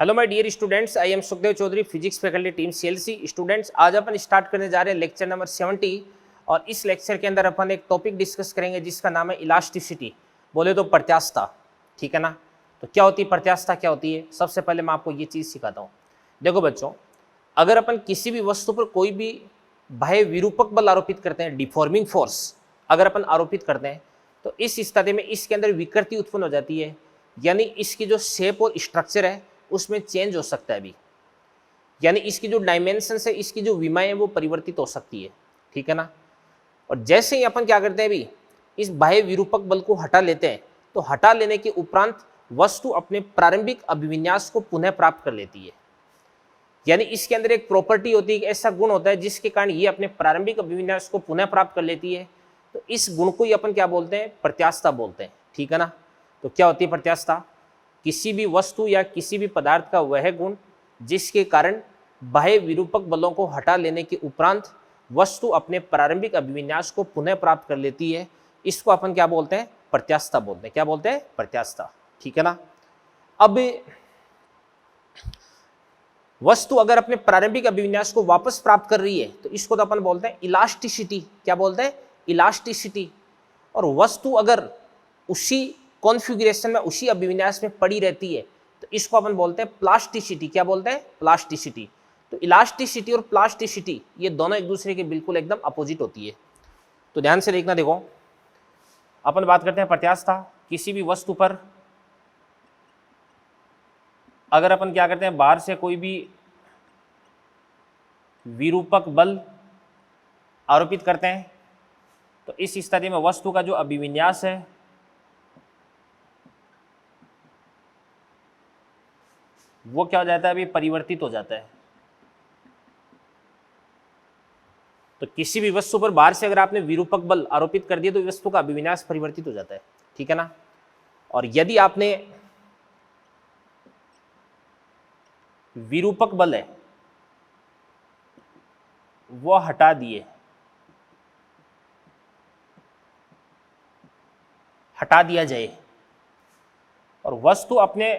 Hello my dear students, I am Sukhdev Chaudhary, physics faculty team CLC. Students, आज अपन start करने जा रहे हैं लेक्चर नंबर 70 और इस लेक्चर के अंदर अपन एक टॉपिक डिस्कस करेंगे जिसका नाम है इलास्टिसिटी, बोले तो प्रत्यास्थता। ठीक है ना। तो क्या होती है प्रत्यास्थता, क्या होती है? सबसे पहले मैं आपको ये चीज़ सिखाता हूँ। देखो बच्चों, अगर अपन किसी भी वस्तु पर कोई भी बाह्य विरूपक बल आरोपित करते हैं, डिफॉर्मिंग फोर्स अगर अपन आरोपित करते हैं, तो इस स्थिति में इसके अंदर विकृति उत्पन्न हो जाती है, यानी इसकी जो शेप और स्ट्रक्चर है उसमें चेंज हो सकता है अभी, यानी इसकी जो डायमेंशन है, इसकी जो विमाएं है वो परिवर्तित हो सकती है। ठीक है ना। और जैसे ही अपन क्या करते हैं अभी, इस बाह्य विरूपक बल को हटा लेते हैं, तो हटा लेने के उपरांत वस्तु अपने प्रारंभिक अभिविन्यास को पुनः प्राप्त कर लेती है। यानी इसके अंदर एक प्रॉपर्टी होती है, एक ऐसा गुण होता है जिसके कारण ये अपने प्रारंभिक अभिविन्यास को पुनः प्राप्त कर लेती है। तो इस गुण को ही अपन क्या बोलते हैं? प्रत्यास्थता बोलते हैं। ठीक है ना। तो क्या होती है प्रत्यास्थता? किसी भी वस्तु या किसी भी पदार्थ का वह गुण जिसके कारण बाह्य विरूपक बलों को हटा लेने के उपरांत वस्तु अपने प्रारंभिक अभिविन्यास को पुनः प्राप्त कर लेती है, इसको अपन क्या बोलते हैं? प्रत्यास्थता बोलते हैं। क्या बोलते हैं? प्रत्यास्थता। ठीक है ना। अब वस्तु अगर अपने प्रारंभिक अभिविन्यास को वापस प्राप्त कर रही है तो इसको तो अपन बोलते हैं इलास्टिसिटी। क्या बोलते हैं? इलास्टिसिटी। और वस्तु अगर उसी कॉन्फ़िगरेशन में, उसी अभिविन्यास में पड़ी रहती है तो इसको अपन बोलते हैं प्लास्टिसिटी। क्या बोलते हैं? प्लास्टिसिटी। तो इलास्टिसिटी और प्लास्टिसिटी ये दोनों एक दूसरे के बिल्कुल एकदम अपोजिट होती है। तो ध्यान से देखना। देखो, अपन बात करते हैं प्रत्यास्थता। किसी भी वस्तु पर अगर अपन क्या करते हैं, बाहर से कोई भी विरूपक बल आरोपित करते हैं, तो इस स्थिति में वस्तु का जो अभिविन्यास है वो क्या हो जाता है? अभी परिवर्तित हो जाता है। तो किसी भी वस्तु पर बाहर से अगर आपने विरूपक बल आरोपित कर दिया तो वस्तु का अभिविन्यास परिवर्तित हो जाता है। ठीक है ना। और यदि आपने विरूपक बल है वो हटा दिए, हटा दिया जाए और वस्तु अपने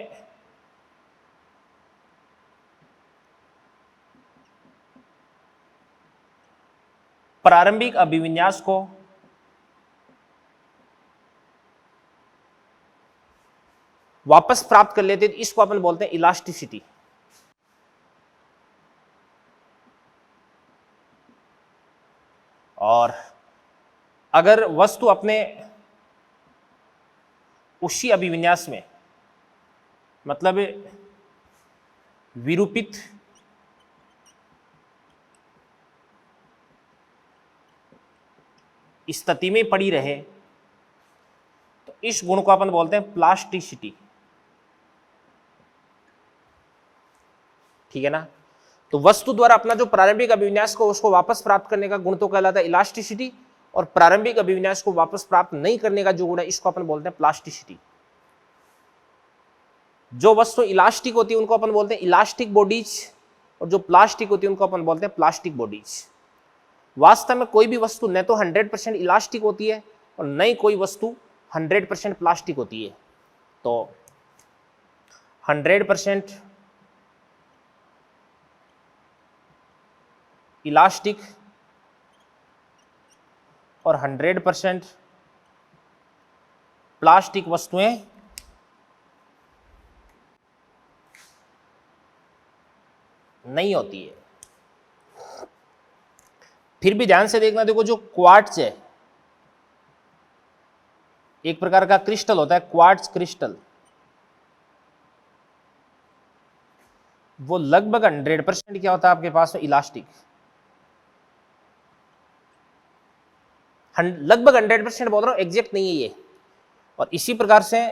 प्रारंभिक अभिविन्यास को वापस प्राप्त कर लेते, इसको अपन बोलते हैं इलास्टिसिटी। और अगर वस्तु अपने उसी अभिविन्यास में, मतलब विरूपित स्थिति में पड़ी रहे तो इस गुण को अपन बोलते हैं प्लास्टिसिटी। ठीक है ना। तो वस्तु द्वारा अपना जो प्रारंभिक अभिविन्यास को उसको वापस प्राप्त करने का गुण तो कहलाता है इलास्टिसिटी, और प्रारंभिक अभिविन्यास को वापस प्राप्त नहीं करने का जो गुण है इसको अपन बोलते हैं प्लास्टिसिटी। जो वस्तु इलास्टिक होती है उनको अपन बोलते हैं इलास्टिक बॉडीज, और जो प्लास्टिक होती है उनको अपन बोलते हैं प्लास्टिक बॉडीज। वास्तव में कोई भी वस्तु न तो 100% इलास्टिक होती है और न ही कोई वस्तु 100% प्लास्टिक होती है। तो 100% इलास्टिक और 100% प्लास्टिक वस्तुएं नहीं होती है। फिर भी ध्यान से देखना। देखो, जो क्वार्ट्ज है एक प्रकार का क्रिस्टल होता है, क्वार्ट्ज क्रिस्टल, वो लगभग 100% क्या होता है आपके पास में? इलास्टिक। लगभग 100% बोल रहा हूं, एग्जैक्ट नहीं है ये। और इसी प्रकार से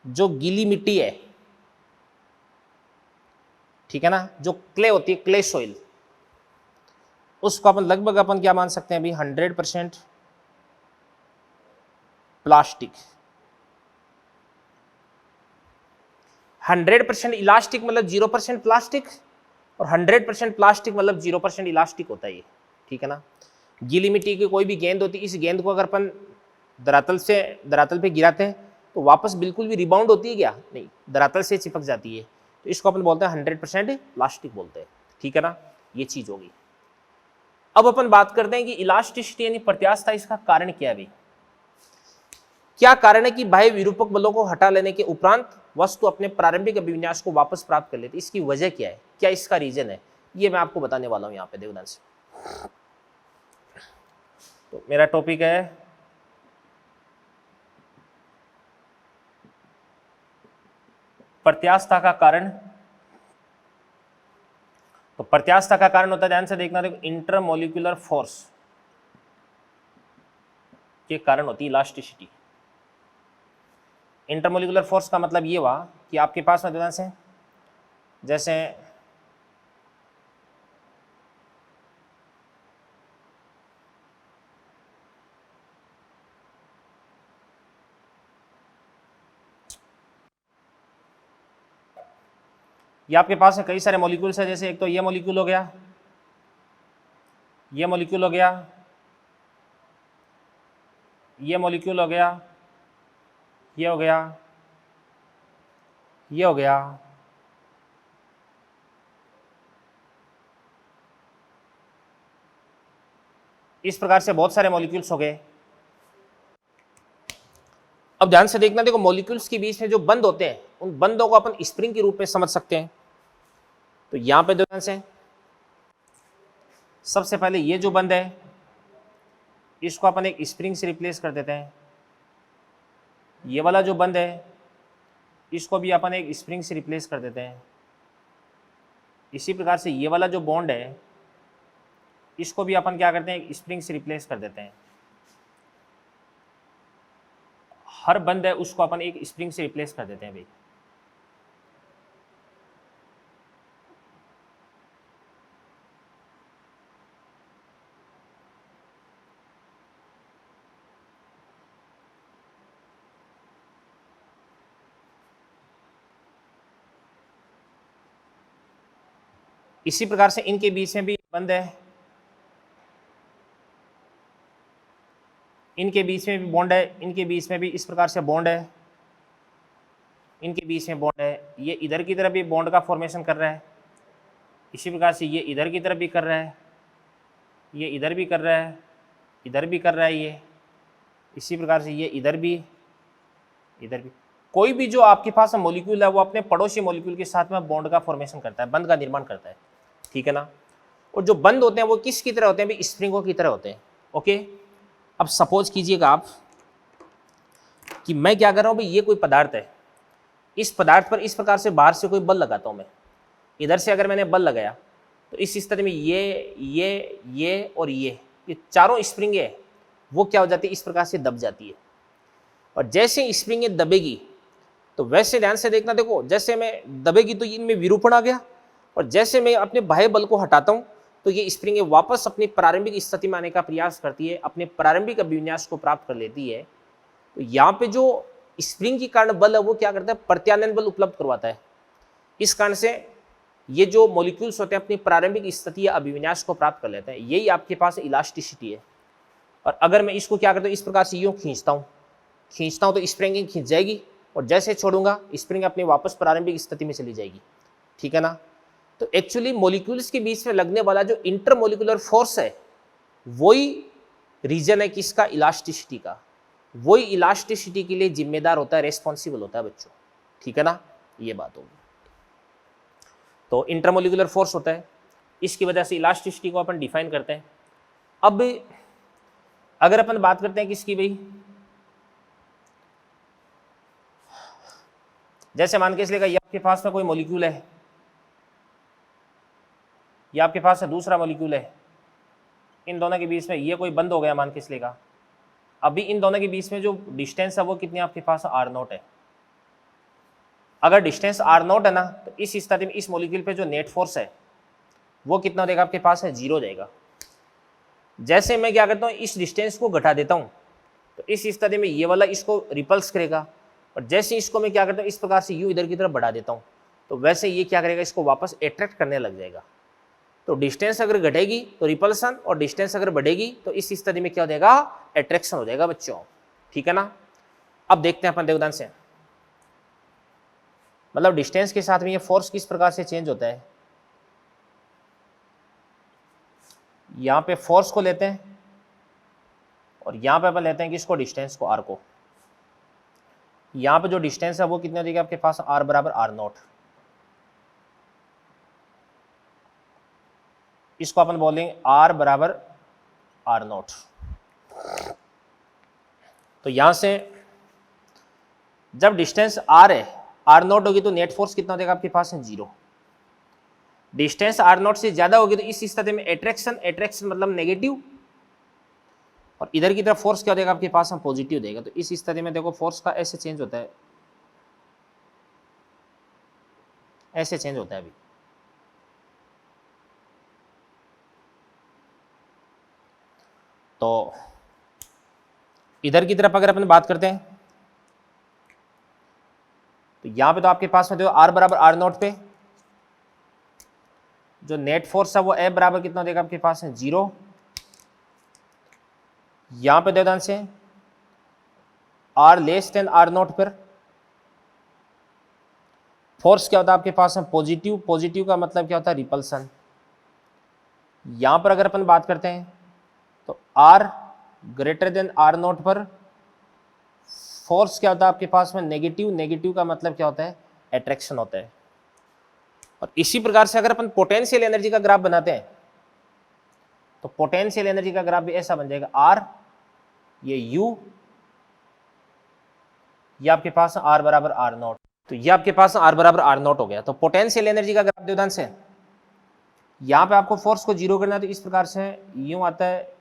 जो गीली मिट्टी है, ठीक है ना, जो क्ले होती है, क्ले सॉइल, उसको अपन लगभग अपन क्या मान सकते हैं अभी? 100% प्लास्टिक। 100% इलास्टिक मतलब 0% प्लास्टिक, और 100% प्लास्टिक मतलब 0% इलास्टिक होता है ये। ठीक है ना। गीली मिट्टी की कोई भी गेंद होती है, इस गेंद को अगर अपन धरातल पे गिराते हैं तो वापस बिल्कुल भी रिबाउंड होती है क्या? नहीं, धरातल से चिपक जाती है। तो इसको अपन बोलते हैं 100% प्लास्टिक बोलते हैं। ठीक है ना, ये चीज होगी। अब अपन बात करते हैं कि इलास्टिसिटी यानी प्रत्यास्थता, इसका कारण क्या है भाई? क्या कारण है कि बाह्य विरूपक बलों को हटा लेने के उपरांत वस्तु अपने प्रारंभिक अभिविन्यास को वापस प्राप्त कर लेती है? इसकी वजह क्या है, क्या इसका रीजन है, ये मैं आपको बताने वाला हूं यहाँ पे, देखो ध्यान से। तो मेरा टॉपिक है प्रत्यास्थता का कारण। तो प्रत्यास्थता का कारण होता है, ध्यान से देखना, देखो, इंटरमोलिकुलर फोर्स के कारण होती है इलास्टिसिटी। इंटरमोलिकुलर फोर्स का मतलब ये हुआ कि आपके पास में ध्यान से, जैसे ये आपके पास है कई सारे मॉलिक्यूल्स है, जैसे एक तो ये मॉलिक्यूल हो गया, ये मॉलिक्यूल हो गया, ये मॉलिक्यूल हो गया, ये हो गया, ये हो गया, इस प्रकार से बहुत सारे मॉलिक्यूल्स हो गए। अब ध्यान से देखना, देखो मॉलिक्यूल्स के बीच में जो बंध होते हैं, उन बंधों को अपन स्प्रिंग के रूप में समझ सकते हैं। तो यहां पे ध्यान से, सबसे पहले ये जो बंध है इसको अपन एक स्प्रिंग से रिप्लेस कर देते हैं। ये वाला जो बंध है इसको भी अपन एक स्प्रिंग से रिप्लेस कर देते हैं। इसी प्रकार से ये वाला जो बॉन्ड है इसको भी अपन क्या करते हैं, एक स्प्रिंग से रिप्लेस कर देते हैं। हर बंध है उसको अपन एक स्प्रिंग से रिप्लेस कर देते हैं भाई। इसी प्रकार से इनके बीच में भी बंध है, इनके बीच में भी बॉन्ड है, इनके बीच में भी इस प्रकार से बॉन्ड है, इनके बीच में बॉन्ड है। ये इधर की तरफ भी बॉन्ड का फॉर्मेशन कर रहा है, इसी प्रकार से ये इधर की तरफ भी कर रहा है, ये इधर भी कर रहा है, इधर भी कर रहा है ये, इसी प्रकार से ये इधर भी, इधर भी। कोई भी जो आपके पास मॉलिक्यूल है वो अपने पड़ोसी मॉलिक्यूल के साथ में बॉन्ड का फॉर्मेशन करता है, बंध का निर्माण करता है। ठीक है ना। और जो बंध होते हैं वो किसकी तरह होते हैं भाई? स्प्रिंगों की तरह होते हैं। ओके, अब सपोज कीजिएगा आप कि मैं क्या कर रहा हूँ भाई, ये कोई पदार्थ है, इस पदार्थ पर इस प्रकार से बाहर से कोई बल लगाता हूँ मैं। इधर से अगर मैंने बल लगाया तो इस स्थिति में ये और ये चारों स्प्रिंगें वो क्या हो जाती है, इस प्रकार से दब जाती है। और जैसे स्प्रिंगें दबेगी तो वैसे ध्यान से देखना, देखो जैसे मैं दबेगी तो इनमें विरूपण आ गया, और जैसे मैं अपने बाह्य बल को हटाता हूं तो ये स्प्रिंगें वापस अपनी प्रारंभिक स्थिति में आने का प्रयास करती है, अपने प्रारंभिक अभिविन्यास को प्राप्त कर लेती है। तो यहाँ पे जो स्प्रिंग के कारण बल है वो क्या करता है, प्रत्यानयन बल उपलब्ध करवाता है। इस कारण से ये जो मॉलिक्यूल्स होते हैं अपनी प्रारंभिक स्थिति या अभिविन्यास को प्राप्त कर लेते हैं। यही आपके पास इलास्टिसिटी है। और अगर मैं इसको क्या करता हूँ, इस प्रकार से यूँ खींचता हूँ तो स्प्रिंग खींच जाएगी, और जैसे छोड़ूंगा स्प्रिंग अपनी वापस प्रारंभिक स्थिति में चली जाएगी। ठीक है ना। तो एक्चुअली मॉलिक्यूल्स के बीच में लगने वाला जो इंटरमोलिकुलर फोर्स है वही रीजन है किसका, इलास्टिसिटी का। वही इलास्टिसिटी के लिए जिम्मेदार होता है, रेस्पॉन्सिबल होता है बच्चों। ठीक है ना, ये बात होगी। तो इंटरमोलिकुलर फोर्स होता है, इसकी वजह से इलास्टिसिटी को अपन डिफाइन करते हैं। अब अगर अपन बात करते हैं किसकी भाई, जैसे मान के इसलिए ये आपके पास में कोई मॉलिक्यूल है, ये आपके पास है दूसरा मॉलिक्यूल है, इन दोनों के बीच में ये कोई बंद हो गया मान के इसलिए का। अभी इन दोनों के बीच में जो डिस्टेंस है वो कितनी आपके पास r0 है। अगर डिस्टेंस r0 है ना तो इस स्थिति में इस मॉलिक्यूल पे जो नेट फोर्स है वो कितना देगा आपके पास है, 0 देगा। जैसे मैं क्या करता हूँ, इस डिस्टेंस को घटा देता हूँ तो इस स्थिति में ये वाला इसको रिपल्स करेगा, और जैसे इसको मैं क्या करता हूँ इस प्रकार से यूँ इधर की तरफ बढ़ा देता हूँ तो वैसे ये क्या करेगा, इसको वापस अट्रैक्ट करने लग जाएगा। तो डिस्टेंस अगर घटेगी तो रिपल्सन, और डिस्टेंस अगर बढ़ेगी तो इस स्थिति में क्या हो जाएगा, अट्रैक्शन हो जाएगा बच्चों, ठीक है ना। अब देखते हैं अपन देवदान से, मतलब डिस्टेंस के साथ में ये फोर्स किस प्रकार से चेंज होता है। यहां पे फोर्स को लेते हैं और यहां पे अपन लेते हैं किसको, डिस्टेंस को, आर को। यहां पे जो डिस्टेंस है वो कितना देगा आपके पास, आर बराबर आर नॉट। इसको अपन बोलेंगे आर बराबर आर नॉट। तो यहां से जब डिस्टेंस आर है, आर नॉट होगी तो नेट फोर्स कितना देगा आपके पास है, 0। डिस्टेंस आर नॉट से ज्यादा होगी तो इस स्थिति में एट्रैक्शन, एट्रैक्शन मतलब नेगेटिव, और इधर की तरफ फोर्स क्या देगा आपके पास, हम पॉजिटिव देगा। तो इस स्थिति में देखो फोर्स का ऐसे चेंज होता है, ऐसे चेंज होता है अभी। तो इधर की तरफ अगर अपन बात करते हैं तो यहां पे तो आपके पास में देखो आर बराबर आर नॉट पे जो नेट फोर्स है वो एफ बराबर कितना देगा आपके पास है, 0। यहां पे देदान से R less than R naught पर फोर्स क्या होता है आपके पास है, पॉजिटिव। पॉजिटिव का मतलब क्या होता है, रिपल्सन। यहां पर अगर अपन बात करते हैं तो R greater than R naught पर फोर्स क्या होता है आपके पास में, नेगेटिव। नेगेटिव का मतलब क्या होता है, अट्रैक्शन होता है। और इसी प्रकार से अगर अपन पोटेंशियल एनर्जी का ग्राफ बनाते हैं तो पोटेंशियल एनर्जी का ग्राफ भी ऐसा बन जाएगा, आर ये यू, ये आपके पास आर बराबर आर नॉट। तो ये आपके पास आर बराबर आर नॉट हो गया। तो पोटेंशियल एनर्जी का ग्राफ देवदान से यहां पे आपको फोर्स को 0 करना है तो इस प्रकार से यूं आता है,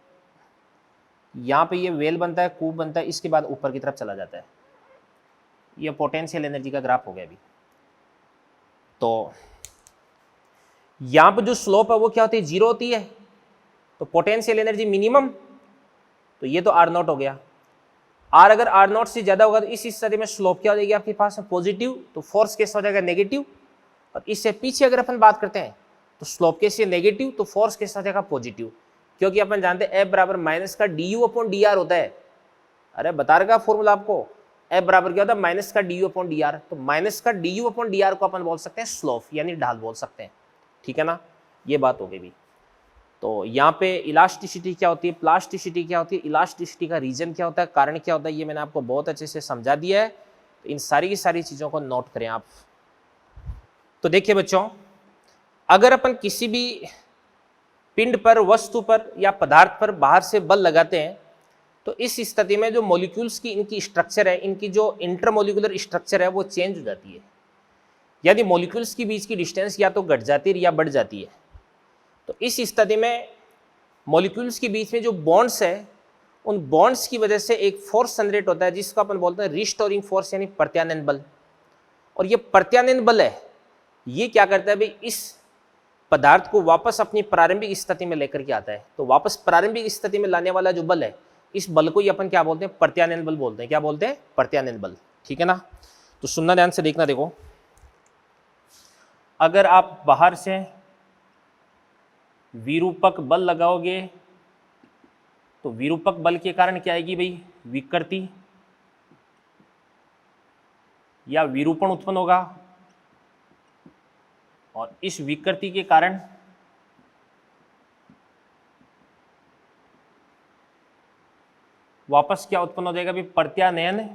यहां पे ये वेल बनता है, कूब बनता है, इसके बाद ऊपर की तरफ चला जाता है। ये पोटेंशियल एनर्जी का ग्राफ हो गया अभी। तो यहां पर जो स्लोप है वो क्या होती है, 0 होती है। तो पोटेंशियल एनर्जी मिनिमम, तो ये तो आर नॉट हो गया। आर अगर आर नॉट से ज्यादा होगा तो इस स्थिति में स्लोप क्या हो जाएगी आपके पास, पॉजिटिव। तो फोर्स कैसा हो जाएगा, नेगेटिव। और इससे पीछे अगर अपन बात करते हैं तो स्लोप कैसे नेगेटिव, तो फोर्स कैसा हो जाएगा, पॉजिटिव। क्योंकि अपन जानते हैं एफ बराबर माइनस का D you upon D R होता है। अरे बता रखा फॉर्मूला आपको, एफ बराबर क्या होता है, माइनस का D you upon D R. तो माइनस का D you upon D R को अपन बोल सकते हैं स्लोप, यानी ढाल बोल सकते हैं, ठीक है ना। ये बात हो गई भी। तो यहाँ पे इलास्टिसिटी क्या होती है, प्लास्टिसिटी क्या होती है, इलास्टिसिटी का रीजन क्या होता है, कारण क्या होता है, ये मैंने आपको बहुत अच्छे से समझा दिया है। तो इन सारी की सारी चीज़ों को नोट करें आप। तो देखिए बच्चों, अगर अपन किसी भी पिंड पर, वस्तु पर या पदार्थ पर बाहर से बल लगाते हैं तो इस स्थिति में जो मॉलिक्यूल्स की इनकी स्ट्रक्चर है, इनकी जो इंटरमोलिकुलर स्ट्रक्चर है वो चेंज हो जाती है। यानी मॉलिक्यूल्स के बीच की डिस्टेंस या तो घट जाती है या बढ़ जाती है। तो इस स्थिति में मॉलिक्यूल्स के बीच में जो बॉन्ड्स है, उन बॉन्ड्स की वजह से एक फोर्स जनरेट होता है जिसको अपन बोलते हैं रिस्टोरिंग फोर्स, यानी प्रत्यानयन बल। और ये प्रत्यानयन बल है, ये क्या करता है भाई, इस पदार्थ को वापस अपनी प्रारंभिक स्थिति में लेकर के आता है। तो वापस प्रारंभिक स्थिति में लाने वाला जो बल है, इस बल को ही अपन क्या बोलते हैं, प्रत्यानयन बल बोलते हैं। क्या बोलते हैं, प्रत्यानयन बल, ठीक है ना। तो सुनना ध्यान से, देखना। देखो, अगर आप बाहर से विरूपक बल लगाओगे तो विरूपक बल के कारण क्या आएगी भाई, विकृति या विरूपण उत्पन्न होगा। और इस विकृति के कारण वापस क्या उत्पन्न हो जाएगा भाई, प्रत्यानयन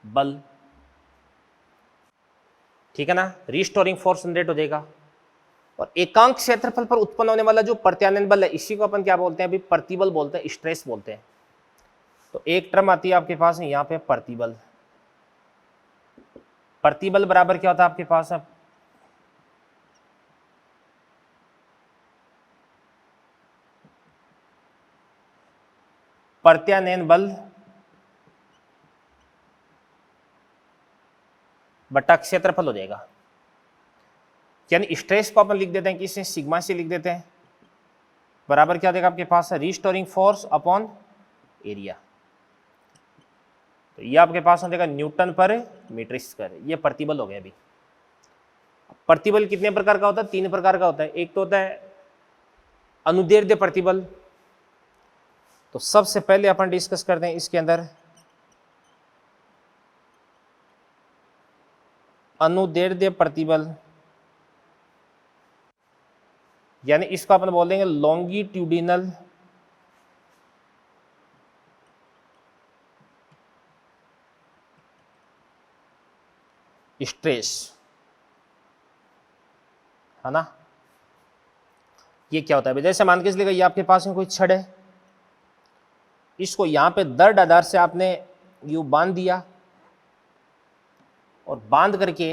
बल, ठीक है ना। रिस्टोरिंग फोर्स जनरेट हो जाएगा। और एकांक क्षेत्रफल पर उत्पन्न होने वाला जो प्रत्यानयन बल है, इसी को अपन क्या बोलते हैं अभी, प्रतिबल बोलते हैं, स्ट्रेस बोलते हैं। तो एक टर्म आती है आपके पास यहाँ पे प्रतिबल। प्रतिबल बराबर क्या होता है आपके पास, प्रत्यानयन बल बटा क्षेत्रफल हो जाएगा। यानी स्ट्रेस को अपन लिख देते हैं किससे, सिग्मा से लिख देते हैं, बराबर क्या देगा आपके पास है, रिस्टोरिंग फोर्स अपॉन एरिया। तो ये आपके पास हो जाएगा न्यूटन पर मीटर स्क्वायर। ये प्रतिबल हो गया अभी। प्रतिबल कितने प्रकार का होता है? 3 प्रकार का होता है। एक तो होता है अनुदैर्ध्य प्रतिबल, तो सबसे पहले अपन डिस्कस करते हैं इसके अंदर अनुदैर्ध्य प्रतिबल, यानी इसको अपन बोल देंगे लॉन्गिट्यूडिनल स्ट्रेस, है ना। ये क्या होता है? जैसे मान के चलिएगा ये आपके पास में कोई छड़ है, इसको यहां पे दर्द आधार से आपने यूं बांध दिया और बांध करके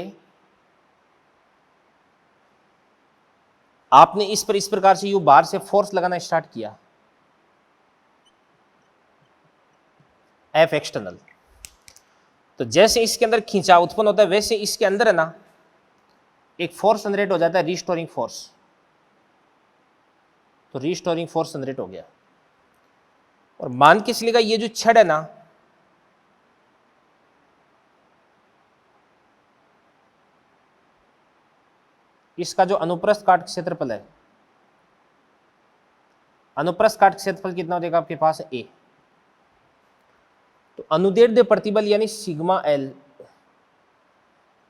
आपने इस पर इस प्रकार से यूं बाहर से फोर्स लगाना स्टार्ट किया, एफ एक्सटर्नल। तो जैसे इसके अंदर खिंचाव उत्पन्न होता है वैसे इसके अंदर है ना एक फोर्स जनरेट हो जाता है, रिस्टोरिंग फोर्स। तो रिस्टोरिंग फोर्स जनरेट हो गया। और मान के चलिएगा ये जो छड़ है ना, इसका जो अनुप्रस्थ काट क्षेत्रफल है, अनुप्रस्थ काट क्षेत्रफल कितना हो जाएगा आपके पास? ए। तो अनुदैर्ध्य प्रतिबल यानी सिग्मा एल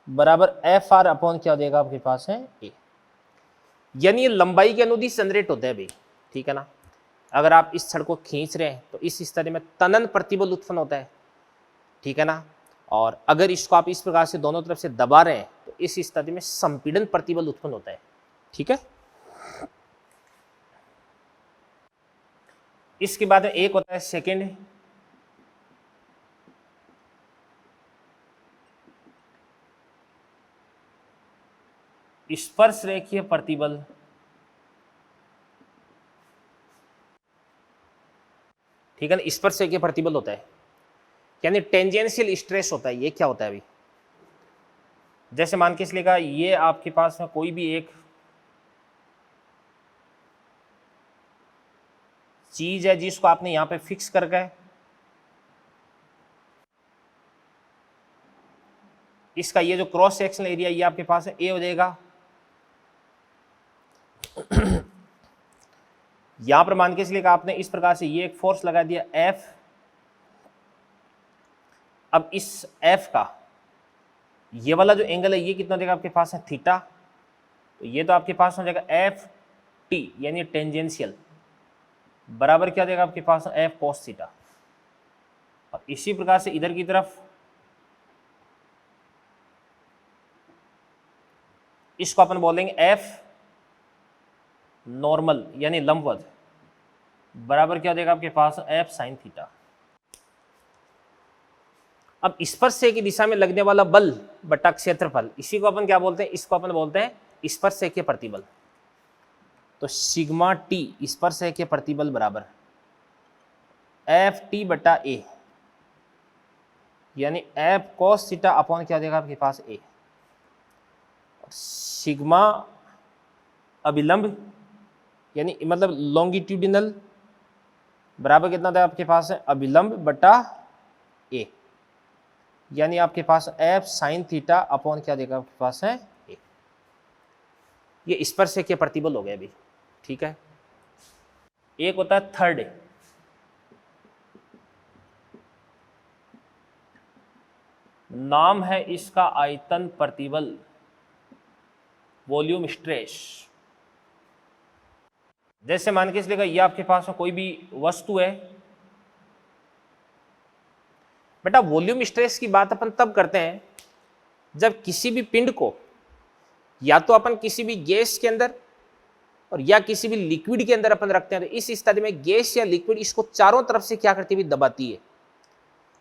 बराबर एफ आर अपॉन क्या हो जाएगा आपके पास है? ए। यानी ये लंबाई के अनुदिश जनरेट होता है भाई, ठीक है ना। अगर आप इस छड़ को खींच रहे हैं तो इस स्थिति में तनन प्रतिबल उत्पन्न होता है, ठीक है ना। और अगर इसको आप इस प्रकार से दोनों तरफ से दबा रहे हैं तो इस स्थिति में संपीड़न प्रतिबल उत्पन्न होता है, ठीक है। इसके बाद एक होता है सेकेंड स्पर्श रेखीय प्रतिबल, ठीक है ना। स्पर्श रेखीय प्रतिबल होता है यानी टेंजेंशियल स्ट्रेस होता है। ये क्या होता है अभी? जैसे मान के चलिएगा ये आपके पास में कोई भी एक चीज है जिसको आपने यहां पे फिक्स कर गए, इसका ये जो क्रॉस सेक्शनल एरिया ये आपके पास है ए हो जाएगा। यहां पर मान के चलिएगा आपने इस प्रकार से ये एक फोर्स लगा दिया एफ। अब इस एफ का ये वाला जो एंगल है ये कितना देगा आपके पास है? थीटा। तो ये तो आपके पास हो जाएगा एफ टी यानी टेंजेंशियल बराबर क्या देगा आपके पास? F cos theta. और इसी प्रकार से इधर की तरफ इसको अपन बोलेंगे एफ नॉर्मल यानी लंबवत बराबर क्या देगा आपके पास? F sine theta. अब स्पर्श की दिशा में लगने वाला बल बटा क्षेत्रफल, इसी को अपन क्या बोलते हैं? इसको अपन बोलते हैं स्पर्श के प्रतिबल। तो सिग्मा टी स्पर्श के प्रतिबल बराबर एफ टी बटा ए यानी एफ कॉस थीटा अपॉन क्या देगा आपके पास? ए। सिग्मा अभिलंब यानी मतलब लॉन्गिट्यूडिनल बराबर कितना था आपके पास है? अभिलंब बटा ए यानी आपके पास एफ साइन थीटा अपॉन क्या देगा आपके पास है? ए। ये स्पर्श के प्रतिबल हो गए अभी, ठीक है। एक होता है थर्ड, नाम है इसका आयतन प्रतिबल, वॉल्यूम स्ट्रेस। जैसे मान के चलिएगा ये आपके पास में कोई भी वस्तु है बेटा, वॉल्यूम स्ट्रेस की बात अपन तब करते हैं जब किसी भी पिंड को या तो अपन किसी भी गैस के अंदर और या किसी भी लिक्विड के अंदर अपन रखते हैं। तो इस स्थिति में गैस या लिक्विड इसको चारों तरफ से क्या करती हुई दबाती है,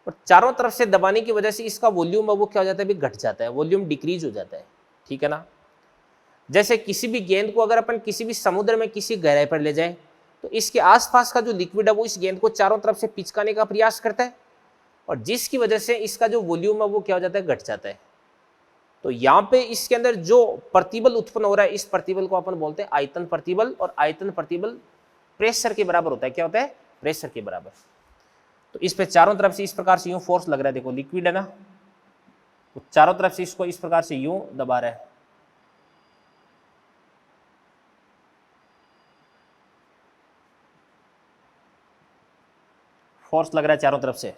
और चारों तरफ से दबाने की वजह से इसका वॉल्यूम वो क्या हो जाता है? घट जाता है, वॉल्यूम डिक्रीज हो जाता है, ठीक है ना। जैसे किसी भी गेंद को अगर अपन किसी भी समुद्र में किसी गहराई पर ले जाएं तो इसके आसपास का जो लिक्विड है वो इस गेंद को चारों तरफ से पिचकाने का प्रयास करता है, और जिसकी वजह से इसका जो वॉल्यूम है वो क्या हो जाता है? घट जाता है। तो यहाँ पे इसके अंदर जो प्रतिबल उत्पन्न हो रहा है इस प्रतिबल को अपन बोलते हैं आयतन प्रतिबल, और आयतन प्रतिबल प्रेशर के बराबर होता है। क्या होता है? प्रेशर के बराबर। तो इस पे चारों तरफ से इस प्रकार से यूं फोर्स लग रहा है, देखो लिक्विड है ना, तो चारों तरफ से इसको इस प्रकार से यूं दबा रहा है, फोर्स लग रहा है चारों तरफ से।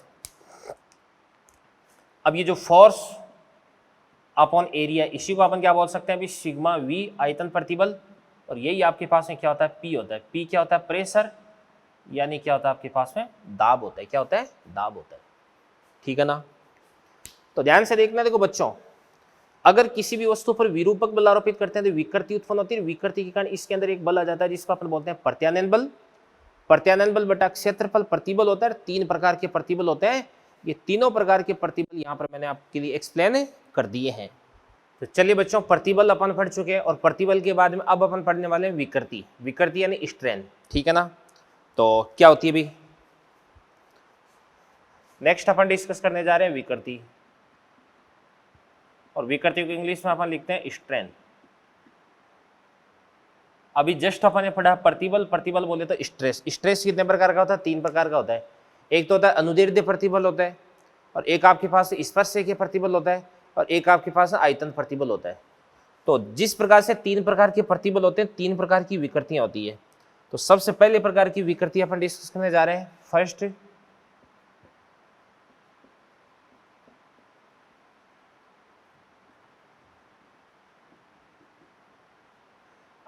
अब ये जो फोर्स अपॉन एरिया, इसी को अपन क्या बोल सकते हैं अभी, सिग्मा वी आयतन प्रतिबल, और यही आपके पास में क्या होता है, पी होता है। पी क्या होता है, प्रेशर, यानी क्या होता है आपके पास में, दाब होता है। क्या होता है, दाब होता है, ठीक है ना। तो ध्यान से देखना, देखो बच्चों, अगर किसी भी वस्तु पर विरूपक बल आरोपित करते हैं तो विकृति उत्पन्न होती है। विकृति के कारण इसके अंदर एक बल आ जाता है जिसको अपन बोलते हैं प्रत्यानयन बल। प्रत्यानयन बल बटा क्षेत्रफल प्रतिबल होता है। 3 प्रकार के प्रतिबल होते हैं। ये तीनों प्रकार के प्रतिबल यहाँ पर मैंने आपके लिए एक्सप्लेन कर दिए हैं। तो चलिए बच्चों, प्रतिबल अपन पढ़ चुके हैं, और प्रतिबल के बाद में अब अपन पढ़ने वाले हैं विकृति। विकृति यानी स्ट्रेन, ठीक है ना। तो क्या होती है भाई, नेक्स्ट अपन डिस्कस करने जा रहे हैं विकृति, और विकृति को इंग्लिश में अपन लिखते हैं स्ट्रेन। अभी जस्ट अपन ने पढ़ा प्रतिबल। प्रतिबल बोले तो स्ट्रेस। स्ट्रेस कितने प्रकार का होता है, 3 प्रकार का होता है। एक तो होता है अनुदैर्ध्य प्रतिबल होता है, और एक आपके पास स्पर्शरेखीय प्रतिबल होता है, और एक आपके पास आयतन प्रतिबल होता है। तो जिस प्रकार से 3 प्रकार के प्रतिबल होते हैं, 3 प्रकार की विकृतियां होती है। तो सबसे पहले प्रकार की विकृति अपन डिस्कस करने जा रहे हैं। फर्स्ट,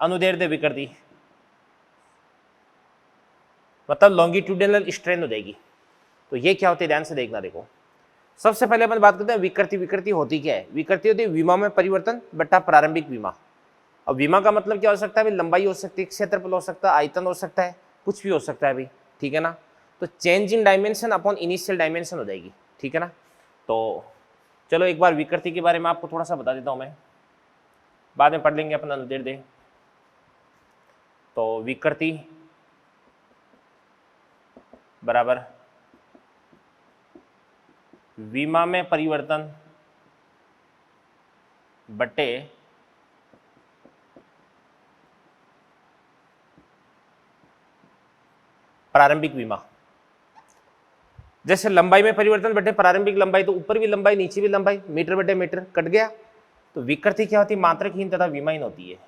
अनुदैर्ध्य विकृति, मतलब लॉन्गिट्यूडिनल स्ट्रेन हो जाएगी। तो ये क्या होती है, ध्यान से देखना। देखो, सबसे पहले अपन बात करते हैं विकृति। विकृति होती क्या है, विकृति होती है विमा में परिवर्तन बटा प्रारंभिक विमा। अब विमा का मतलब क्या हो सकता है, लंबाई हो सकती है, क्षेत्रफल हो सकता है, आयतन हो सकता है, कुछ भी हो सकता है भाई, ठीक है ना। तो change in dimension upon initial dimension हो जाएगी, ठीक है ना। तो चलो एक बार विकृति के बारे में आपको थोड़ा सा बता देता हूं मैं, बाद में पढ़ लेंगे अपन अनुदैर्ध्य। तो विकृति बराबर विमा में परिवर्तन बटे प्रारंभिक विमा। जैसे लंबाई में परिवर्तन बटे प्रारंभिक लंबाई, तो ऊपर भी लंबाई नीचे भी लंबाई, मीटर बटे मीटर कट गया। तो विकृति क्या होती है, मात्रकहीन तथा विमाहीन होती है।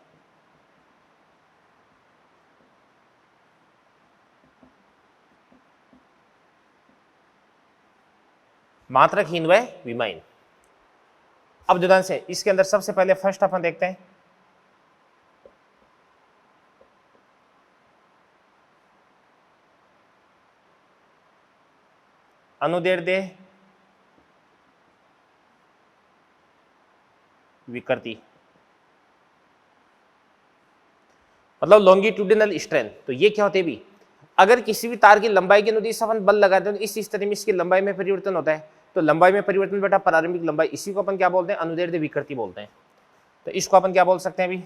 मात्रकहीन व विमाहीन। अब ध्यान से इसके अंदर सबसे पहले फर्स्ट अपन देखते हैं अनुदैर्ध्य विकृति, मतलब लॉन्गिट्यूडिनल स्ट्रेन। तो ये क्या होते है भी, अगर किसी भी तार की लंबाई के अनुदिश अपन बल लगाते हैं तो इस स्थिति में इसकी लंबाई में परिवर्तन होता है। तो लंबाई में परिवर्तन बेटा प्रारंभिक लंबाई, इसी को अपन क्या बोलते हैं, अनुदैर्ध्य विकृति बोलते हैं। तो इसको अपन क्या बोल सकते हैं अभी,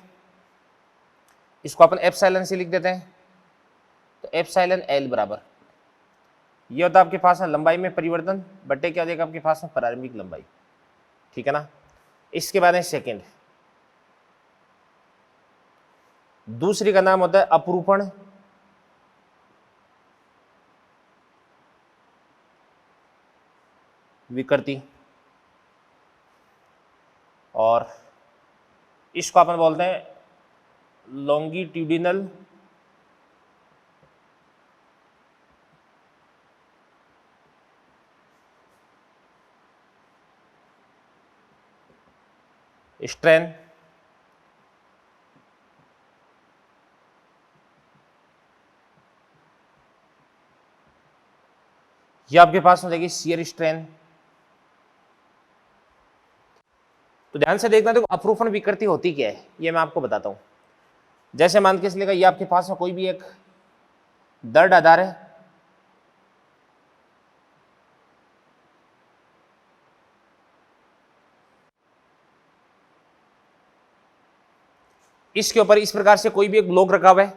इसको अपन एप्सिलॉन से लिख देते हैं। तो एप्सिलॉन एल बराबर ये होता है आपके पास है लंबाई में परिवर्तन बटे क्या हो जाएगा आपके पास में प्रारंभिक लंबाई, ठीक है ना। इसके बाद है सेकेंड, दूसरी का नाम होता है अपरूपण विकृति, और इसको अपन बोलते हैं लॉन्गिट्यूडिनल स्ट्रेन। ये आपके पास हो जाएगी शियर स्ट्रेन। तो ध्यान से देखना, देखो अपरूपण विकृति होती क्या है ये मैं आपको बताता हूं। जैसे मान के चलिएगा ये आपके पास में कोई भी एक दर्द आधार है, इसके ऊपर इस प्रकार से कोई भी एक ब्लॉक रखा हुआ है,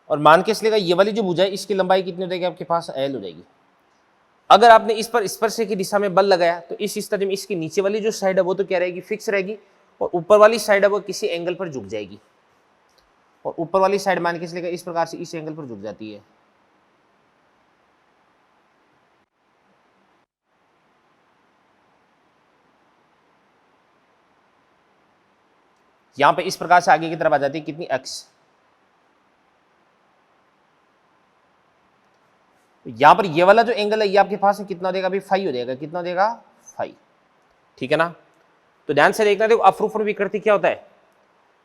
और मान के चलिएगा ये वाली जो भुजा है इसकी लंबाई कितनी हो जाएगी आपके पास, एल हो जाएगी। अगर आपने इस पर स्पर्श की दिशा में बल लगाया तो इस स्थिति में इसकी नीचे वाली जो साइड है वो तो क्या रहेगी, फिक्स रहेगी, और ऊपर वाली साइड है वो किसी एंगल पर झुक जाएगी, और ऊपर वाली साइड मान के चलिएगा इस प्रकार से इस एंगल पर झुक जाती है। यहां पे इस प्रकार से आगे की तरफ आ जाती है कितनी, एक्स। यहाँ पर ये वाला जो एंगल है ये आपके पास में कितना देगा अभी, फाइव हो जाएगा, कितना देगा, फाइव, ठीक है ना। तो ध्यान से देखना, देखो अपरूपण विकृति क्या होता है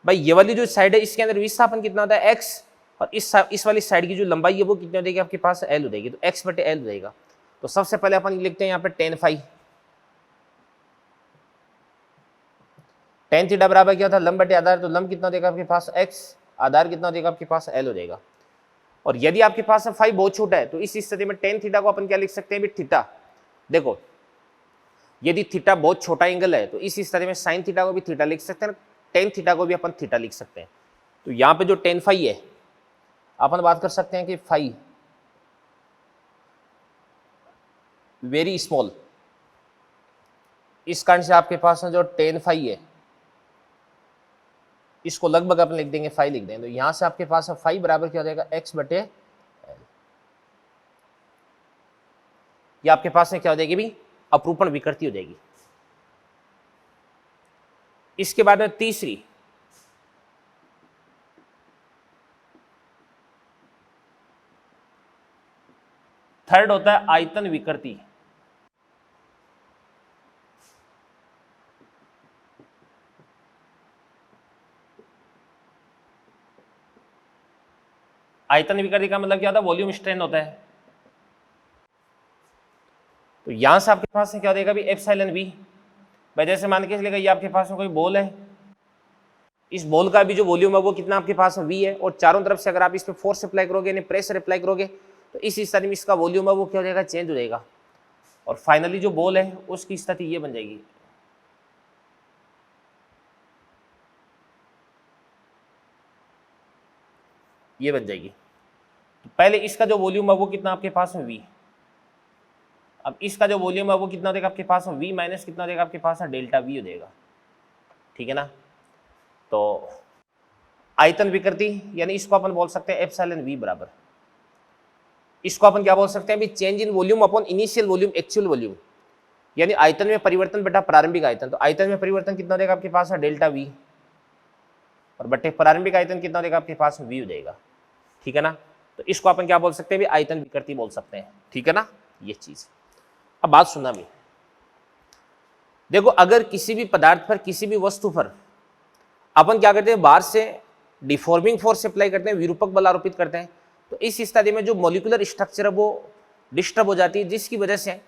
भाई, ये वाली जो साइड है इसके अंदर विस्थापन कितना होता है, एक्स, और इस वाली साइड की जो लंबाई है वो कितनी हो जाएगी आपके पास, एल हो जाएगी, तो एक्स बटे एल हो जाएगा। तो सबसे पहले अपन लिखते हैं यहाँ पे टेन फाइव, टेन थीटा बराबर क्या होता है, लंब बटे आधार, तो लंब कितना देगा आपके पास एक्स, आधार कितना देगा आपके पास एल हो जाएगा। और यदि आपके पास फाइव बहुत छोटा है तो इस स्थिति में टेन थीटा को अपन क्या लिख सकते हैं थीटा। देखो यदि थीटा बहुत छोटा एंगल है तो इस स्थिति में साइन थीटा को भी थीटा लिख सकते हैं, टेन थीटा को भी अपन थीटा लिख सकते हैं। तो यहाँ पे जो टेन फाइव है अपन बात कर सकते हैं कि फाइव वेरी स्मॉल, इस कारण से आपके पास जो टेन फाइव है इसको लगभग अपन लिख देंगे फाइव लिख देंगे। तो यहां से आपके पास फाइव बराबर क्या हो जाएगा, एक्स बटे एल। ये आपके पास में क्या हो जाएगी भी, अपरूपण विकृति हो जाएगी। इसके बाद में तीसरी, थर्ड होता है आयतन विकृति। आयतन विकृति का मतलब क्या होता है, वॉल्यूम स्ट्रेन होता है। तो यहां से आपके पास क्या हो जाएगा भी, एप्सिलॉन वी। भाई जैसे मान के चलेगा ये आपके पास में कोई बॉल है, इस बॉल का भी जो वॉल्यूम है वो कितना आपके पास में वी है, और चारों तरफ से अगर आप इस पे फोर्स अप्लाई करोगे यानी प्रेशर अप्लाई करोगे तो इस स्थिति में इसका वॉल्यूम है वो क्या हो जाएगा, चेंज हो जाएगा। और फाइनली जो बॉल है उसकी स्थिति ये बन जाएगी, ये बन जाएगी। तो पहले इसका जो वॉल्यूम है वो कितना आपके पास में वी, अब इसका जो वॉल्यूम है वो कितना देगा आपके पास में वी माइनस कितना देगा आपके पास में डेल्टा वी हो जाएगा, ठीक है ना। तो आयतन विकृति यानी इसको अपन बोल सकते हैं एप्सिलॉन वी बराबर, इसको अपन क्या बोल सकते हैं, change in volume upon initial volume actual volume, यानी आयतन में परिवर्तन बटा प्रारंभिक आयतन। तो आयतन में परिवर्तन कितना देगा आपके पास है डेल्टा वी, और बटे प्रारंभिक आयतन कितना देगा आपके पास वी हो जाएगा, ठीक है ना। तो इसको अपन क्या बोल सकते हैं, आयतन विकृति बोल सकते हैं, ठीक है ना, ये चीज। अब बात सुनना भी, देखो अगर किसी भी पदार्थ पर किसी भी वस्तु पर अपन क्या करते हैं, बाहर से डिफॉर्मिंग फोर्स अप्लाई करते हैं, विरूपक बल आरोपित करते हैं, तो इस स्थिति में जो मॉलिक्यूलर स्ट्रक्चर है वो डिस्टर्ब हो जाती है, जिसकी वजह से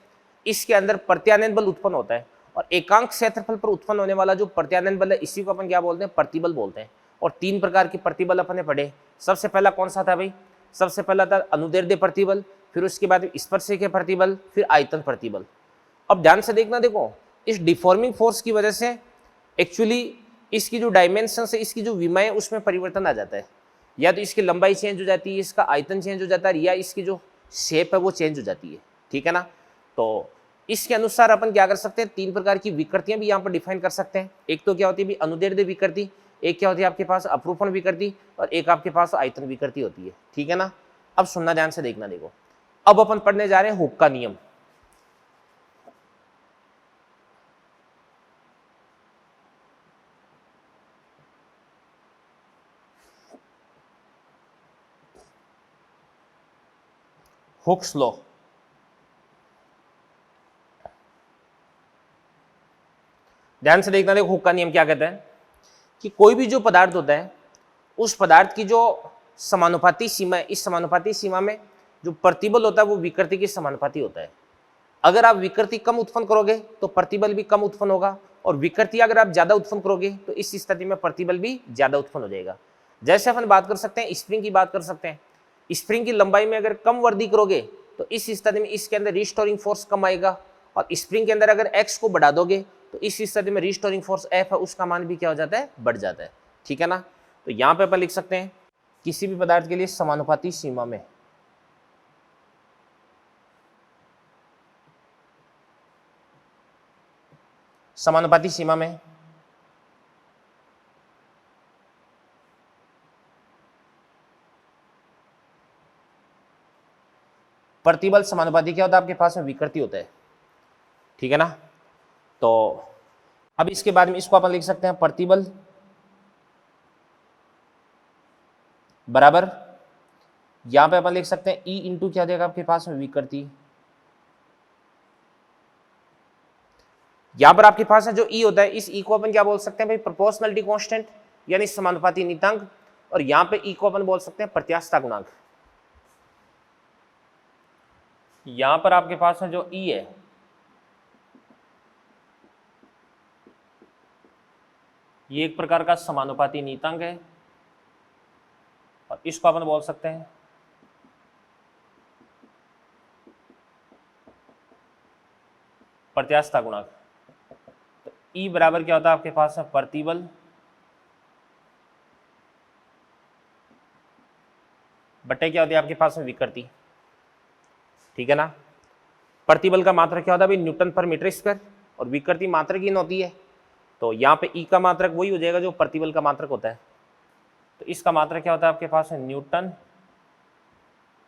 इसके अंदर प्रत्यानयन बल उत्पन्न होता है। और एकांक क्षेत्रफल पर उत्पन्न होने वाला जो प्रत्यानयन बल है इसी को अपन क्या बोलते हैं, प्रतिबल बोलते हैं। और तीन प्रकार की प्रतिबल अपन ने पढ़े। सबसे पहला कौन सा था भाई, सबसे पहला था अनुदैर्ध्य प्रतिबल, फिर उसके बाद स्पर्शकीय प्रतिबल, फिर आयतन प्रतिबल। अब ध्यान से देखना, देखो इस डिफॉर्मिंग फोर्स की वजह से एक्चुअली इसकी जो डायमेंशन है, इसकी जो विमा है उसमें परिवर्तन आ जाता है, या तो इसकी लंबाई चेंज हो जाती है, इसका आयतन चेंज हो जाता है, या इसकी जो शेप है वो चेंज हो जाती है, ठीक है ना। तो इसके अनुसार अपन क्या कर सकते हैं, तीन प्रकार की विकृतियां भी यहाँ पर डिफाइन कर सकते हैं। एक तो क्या होती है अनुदैर्ध्य विकृति, एक क्या होती है आपके पास अपरूपण विकृति, और एक आपके पास आयतन विकृति होती है, ठीक है ना। अब सुनना ध्यान से देखना, देखो अब अपन पढ़ने जा रहे हैं हुक का नियम। हुक्स लॉ, ध्यान से देखना, देखो हुक का नियम क्या कहता है कि कोई भी जो पदार्थ होता है उस पदार्थ की जो समानुपाती सीमा है, इस समानुपाती सीमा में जो प्रतिबल होता है वो विकृति के समानुपाती होता है। अगर आप विकृति कम उत्पन्न करोगे तो प्रतिबल भी कम उत्पन्न होगा, और विकृति अगर आप ज्यादा उत्पन्न करोगे तो इस स्थिति में प्रतिबल भी ज्यादा उत्पन्न हो जाएगा। जैसे अपन बात कर सकते हैं स्प्रिंग की बात कर सकते हैं, स्प्रिंग की लंबाई में अगर कम वृद्धि करोगे तो इस स्थिति में इसके अंदर रिस्टोरिंग फोर्स कम आएगा, और स्प्रिंग के अंदर अगर एक्स को बढ़ा दोगे तो इस स्थिति में रिस्टोरिंग फोर्स एफ है उसका मान भी क्या हो जाता है, बढ़ जाता है, ठीक है ना। तो यहाँ पे अपन लिख सकते हैं किसी भी पदार्थ के लिए समानुपाती सीमा में प्रतिबल समानुपाती क्या होता है आपके पास में विकृति होता है, ठीक है ना। तो अब इसके बाद में इसको अपन लिख सकते हैं प्रतिबल बराबर यहाँ पे अपन लिख सकते हैं ई इंटू क्या देगा आपके पास में विकृति। यहाँ पर आपके पास है जो ई होता है, इस ई को अपन क्या बोल सकते हैं भाई, प्रोपोर्शनलिटी कांस्टेंट यानी समानुपाती नियतांक, और यहाँ पे ई को अपन बोल सकते हैं प्रत्यास्थता गुणांक। यहाँ पर आपके पास है जो ई है ये एक प्रकार का समानुपाती नियतांक है, और इसको अपन बोल सकते हैं प्रत्यास्थता गुणांक। तो ई बराबर क्या होता है आपके पास है प्रतिबल बटे क्या होती है आपके पास में विकृति। ठीक है ना। प्रतिबल का मात्रक क्या होता है भाई, न्यूटन पर मीटर स्क्वायर, और विकृति मात्रक हीन होती है, तो यहाँ पे ई का मात्रक वही हो जाएगा जो प्रतिबल का मात्रक होता है। तो इसका मात्रक क्या होता है आपके पास है न्यूटन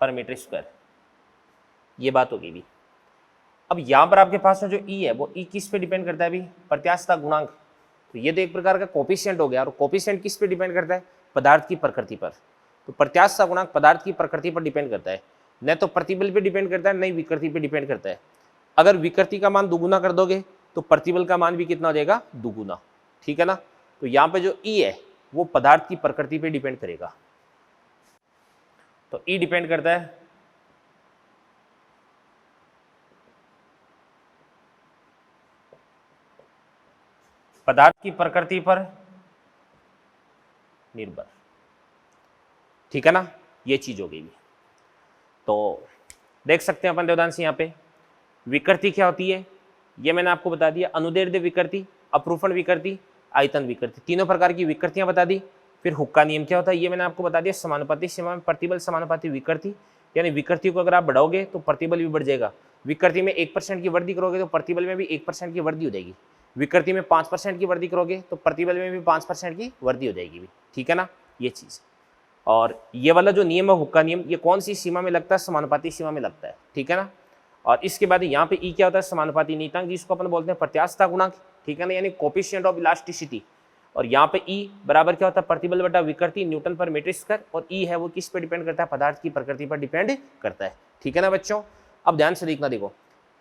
पर मीटर स्क्वायर। ये बात होगी भी। अब यहाँ पर आपके पास में जो ई है वो ई किस पे डिपेंड करता है भी, प्रत्यास्थता गुणांक। तो ये तो एक प्रकार का कोफिशिएंट हो गया, और कोफिशिएंट किस पे डिपेंड करता है, पदार्थ की प्रकृति पर। तो प्रत्यास्थता गुणांक पदार्थ की प्रकृति पर डिपेंड करता है, न तो प्रतिबल पे डिपेंड करता है, न ही विकृति पे डिपेंड करता है। अगर विकृति का मान दुगुना कर दोगे तो प्रतिबल का मान भी कितना हो जाएगा, दुगुना। ठीक है ना। तो यहाँ पे जो ई है वो पदार्थ की प्रकृति पे डिपेंड करेगा। तो ई डिपेंड करता है पदार्थ की प्रकृति पर निर्भर। ठीक है ना, ये चीज हो गई। तो देख सकते हैं अपन देवदान यहाँ पे विकृति क्या होती है, ये मैंने आपको बता दिया। अनुदैर्ध्य विकृति, अपरूपण विकृति, आयतन विकृति, तीनों प्रकार की विकृतियां बता दी। फिर हुक्का नियम क्या होता है ये मैंने आपको बता दिया। समानुपाती सीमा में प्रतिबल समानुपाती विकृति, यानी विकृति को अगर आप बढ़ाओगे तो प्रतिबल भी बढ़ जाएगा। विकृति में 1% की वृद्धि करोगे तो प्रतिबल में भी 1% की वृद्धि हो जाएगी। विकृति में 5% की वृद्धि करोगे तो प्रतिबल में भी 5% की वृद्धि हो जाएगी भी। ठीक है ना, ये चीज़। और ये वाला जो नियम है हुक्का नियम, ये कौन सी सीमा में लगता है, समानुपाती सीमा में लगता है। ठीक है ना। और इसके बाद यहाँ पे ई क्या होता है, समानुपाती नियतांक, जिसको अपन बोलते हैं प्रत्यास्थता गुणांक। ठीक है ना, यानी कोफिशिएंट ऑफ इलास्टिसिटी। और यहाँ पे ई बराबर क्या होता है, प्रतिबल बटा विकृति न्यूटन पर मीटर स्क्वायर। और ई है वो किस पे डिपेंड करता है, पदार्थ की प्रकृति पर डिपेंड करता है। ठीक है ना बच्चों। अब ध्यान से देखना, देखो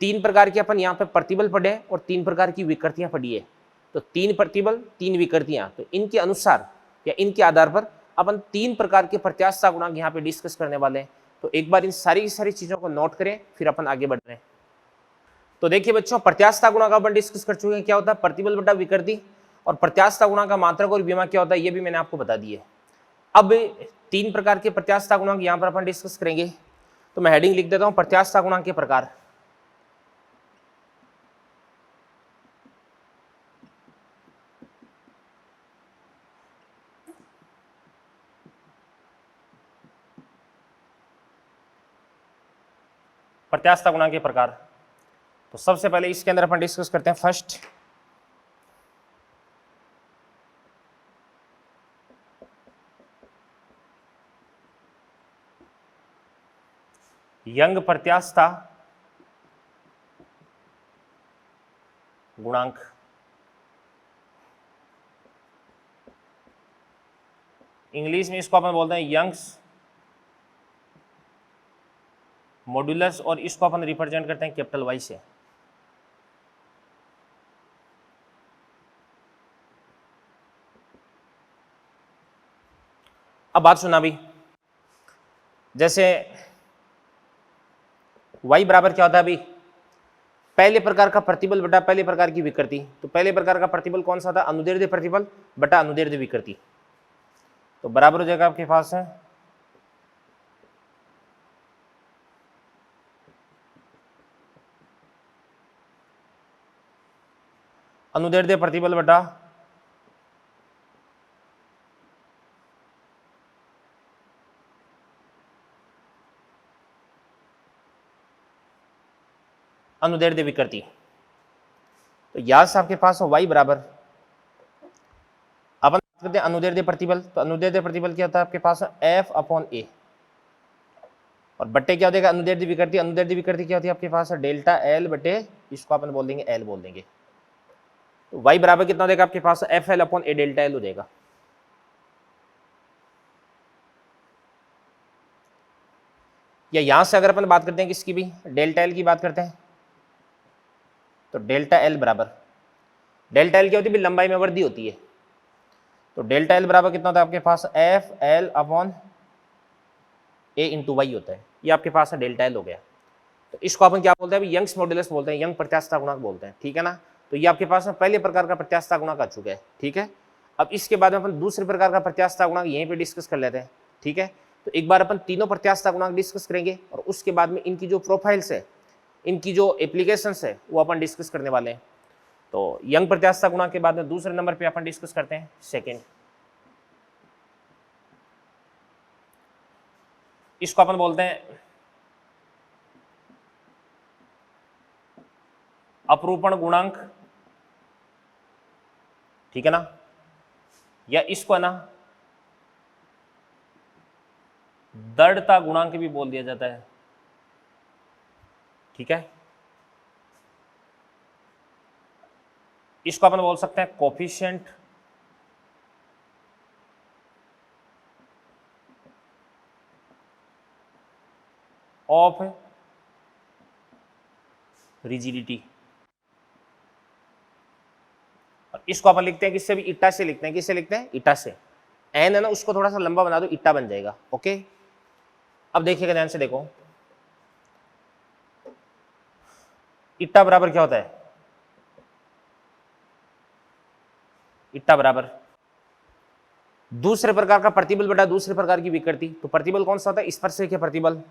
3 प्रकार के अपन यहाँ पे प्रतिबल पढ़े हैं और 3 प्रकार की विकृतियां पढ़ी है। तो 3 प्रतिबल 3 विकृतियां, तो इनके अनुसार या इनके आधार पर अपन 3 प्रकार के प्रत्यास्थता गुणांक यहाँ पे डिस्कस करने वाले हैं। तो एक बार इन सारी की सारी चीजों को नोट करें, फिर अपन आगे बढ़ रहे हैं। तो देखिए बच्चों, प्रत्यास्थता गुणांक अपन डिस्कस कर चुके हैं, क्या होता है प्रतिबल बटा विकृति। और प्रत्यास्थता गुणांक का मात्रक और विमा क्या होता है ये भी मैंने आपको बता दिया। अब 3 प्रकार के प्रत्यास्थता गुणांक यहाँ पर अपन डिस्कस करेंगे। तो मैं हेडिंग लिख देता हूँ, प्रत्यास्थता गुणांक के प्रकार। प्रत्यास्थता गुणांक के प्रकार। तो सबसे पहले इसके अंदर अपन डिस्कस करते हैं फर्स्ट यंग प्रत्यास्थता गुणांक। इंग्लिश में इसको अपन बोलते हैं यंग्स मॉड्यूलस, और इसको अपन रिप्रेजेंट करते हैं कैपिटल वाई से। अब बात सुना भी, जैसे y बराबर क्या होता है अभी, पहले प्रकार का प्रतिबल बटा पहले प्रकार की विकृति। तो पहले प्रकार का प्रतिबल कौन सा था, अनुदैर्ध्य प्रतिबल बटा अनुदैर्ध्य विकृति। तो बराबर हो जाएगा आपके पास है अनुदैर्ध्य प्रतिबल बटा अनुदैर्ध्य विकृति। तो यहां से आपके पास y बराबर, अपन करते हैं अनुदैर्ध्य प्रतिबल। तो अनुदैर्ध्य प्रतिबल क्या होता है आपके पास F/A, और बट्टे क्या हो जाएगा अनुदैर्ध्य विकृति। अनुदैर्ध्य विकृति क्या होती है आपके पास डेल्टा L बटे, इसको अपन बोल देंगे L बोल देंगे। तो y बराबर कितना हो जाएगा आपके पास FL/A डेल्टा L हो जाएगा। या यहां से अगर अपन बात करते हैं किसकी भी, डेल्टा एल की बात करते हैं, तो डेल्टा एल बराबर, डेल्टा एल क्या होती है, लंबाई में वृद्धि होती है, तो डेल्टा एल बराबर कितना होता है आपके पास, एफ एल अपॉन ए इंटू वाई होता है। ये आपके पास है डेल्टा एल हो गया। तो इसको अपन क्या बोलते हैं, यंग्स मॉडुलस बोलते हैं, यंग प्रत्यास्थता गुणांक बोलते हैं, ठीक है ना। तो ये आपके पास में पहले प्रकार का प्रत्यास्थता गुणांक आ चुका है, ठीक है। अब इसके बाद में अपन दूसरे प्रकार का प्रत्यास्थता गुणांक यहीं पे डिस्कस कर लेते हैं, ठीक है। तो एक बार अपन तीनों प्रत्यास्थता गुणांक डिस्कस करेंगे और उसके बाद में इनकी जो प्रोफाइल्स है, इनकी जो एप्लीकेशंस है वो अपन डिस्कस करने वाले हैं। तो यंग प्रत्यास्थता गुणांक के बाद में दूसरे नंबर पे अपन डिस्कस करते हैं सेकेंड, इसको अपन बोलते हैं अपरूपण गुणांक, ठीक है ना, या इसको है ना दृढ़ता गुणांक भी बोल दिया जाता है, ठीक है। इसको अपन बोल सकते हैं कोफिशिएंट ऑफ रिजिडिटी। और इसको अपन लिखते हैं किससे भी, इटा से लिखते हैं, किससे लिखते हैं, इटा से। एन है ना उसको थोड़ा सा लंबा बना दो, इटा बन जाएगा, ओके। अब देखिएगा ध्यान से देखो, इटा बराबर क्या होता है, इटा बराबर दूसरे प्रकार का प्रतिबल बटा दूसरे प्रकार की विकृति। तो प्रतिबल कौन सा होता है, स्पर्शरेखीय प्रतिबल,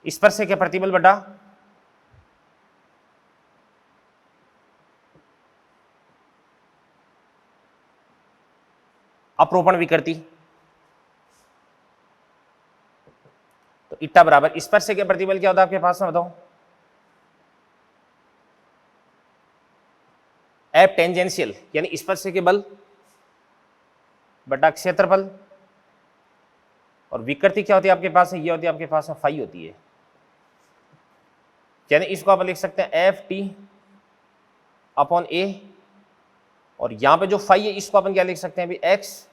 स्पर्शरेखीय प्रतिबल बटा अपरोपण विकृति। तो इट्टा बराबर स्पर्शरेखीय प्रतिबल क्या होता है आपके पास में, बताओ, एफ टेंजेंशियल यानी स्पर्शरेखीय बल बटा क्षेत्रफल, और विकृति क्या होती है आपके पास, ये होती है आपके पास में फाई होती है, यानी इसको आप लिख सकते हैं एफ टी अपॉन ए, और यहां पे जो फाई है इसको अपन क्या लिख सकते हैं अभी, एक्स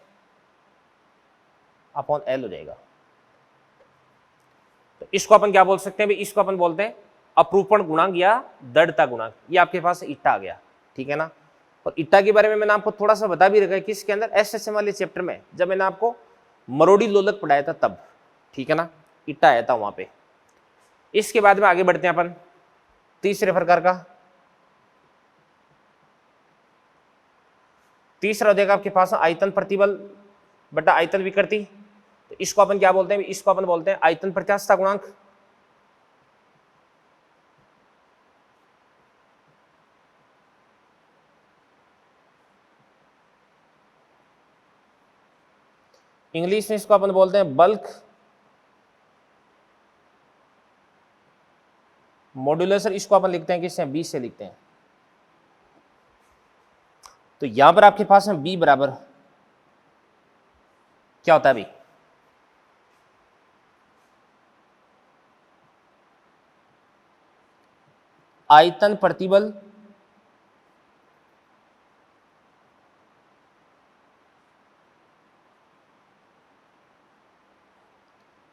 अपॉन एल हो जाएगा। तो इसको अपन क्या बोल सकते हैं अभी, इसको अपन बोलते हैं अपरूपण गुणांक या दृढ़ता गुणांक। ये आपके पास इट्टा आ गया, ठीक है ना। और इट्टा के बारे में मैंने आपको थोड़ा सा बता भी रखा है किसके अंदर, एसएसएम वाले चैप्टर में, जब मैंने आपको मरोड़ी लोलक पढ़ाया था तब, ठीक है ना, इट्टा आया था वहां पे। इसके बाद में आगे बढ़ते हैं अपन तीसरे प्रकार का, तीसरा हो जाएगा आपके पास आयतन प्रतिबल बटा आयतन विकृति। तो इसको अपन क्या बोलते हैं, इसको अपन बोलते हैं आयतन प्रत्यास्थता गुणांक। इंग्लिश में इसको अपन बोलते हैं बल्क मॉड्यूलस, इसको अपन लिखते हैं किससे, बी से लिखते हैं। तो यहां पर आपके पास में बी बराबर क्या होता है अभी, आयतन प्रतिबल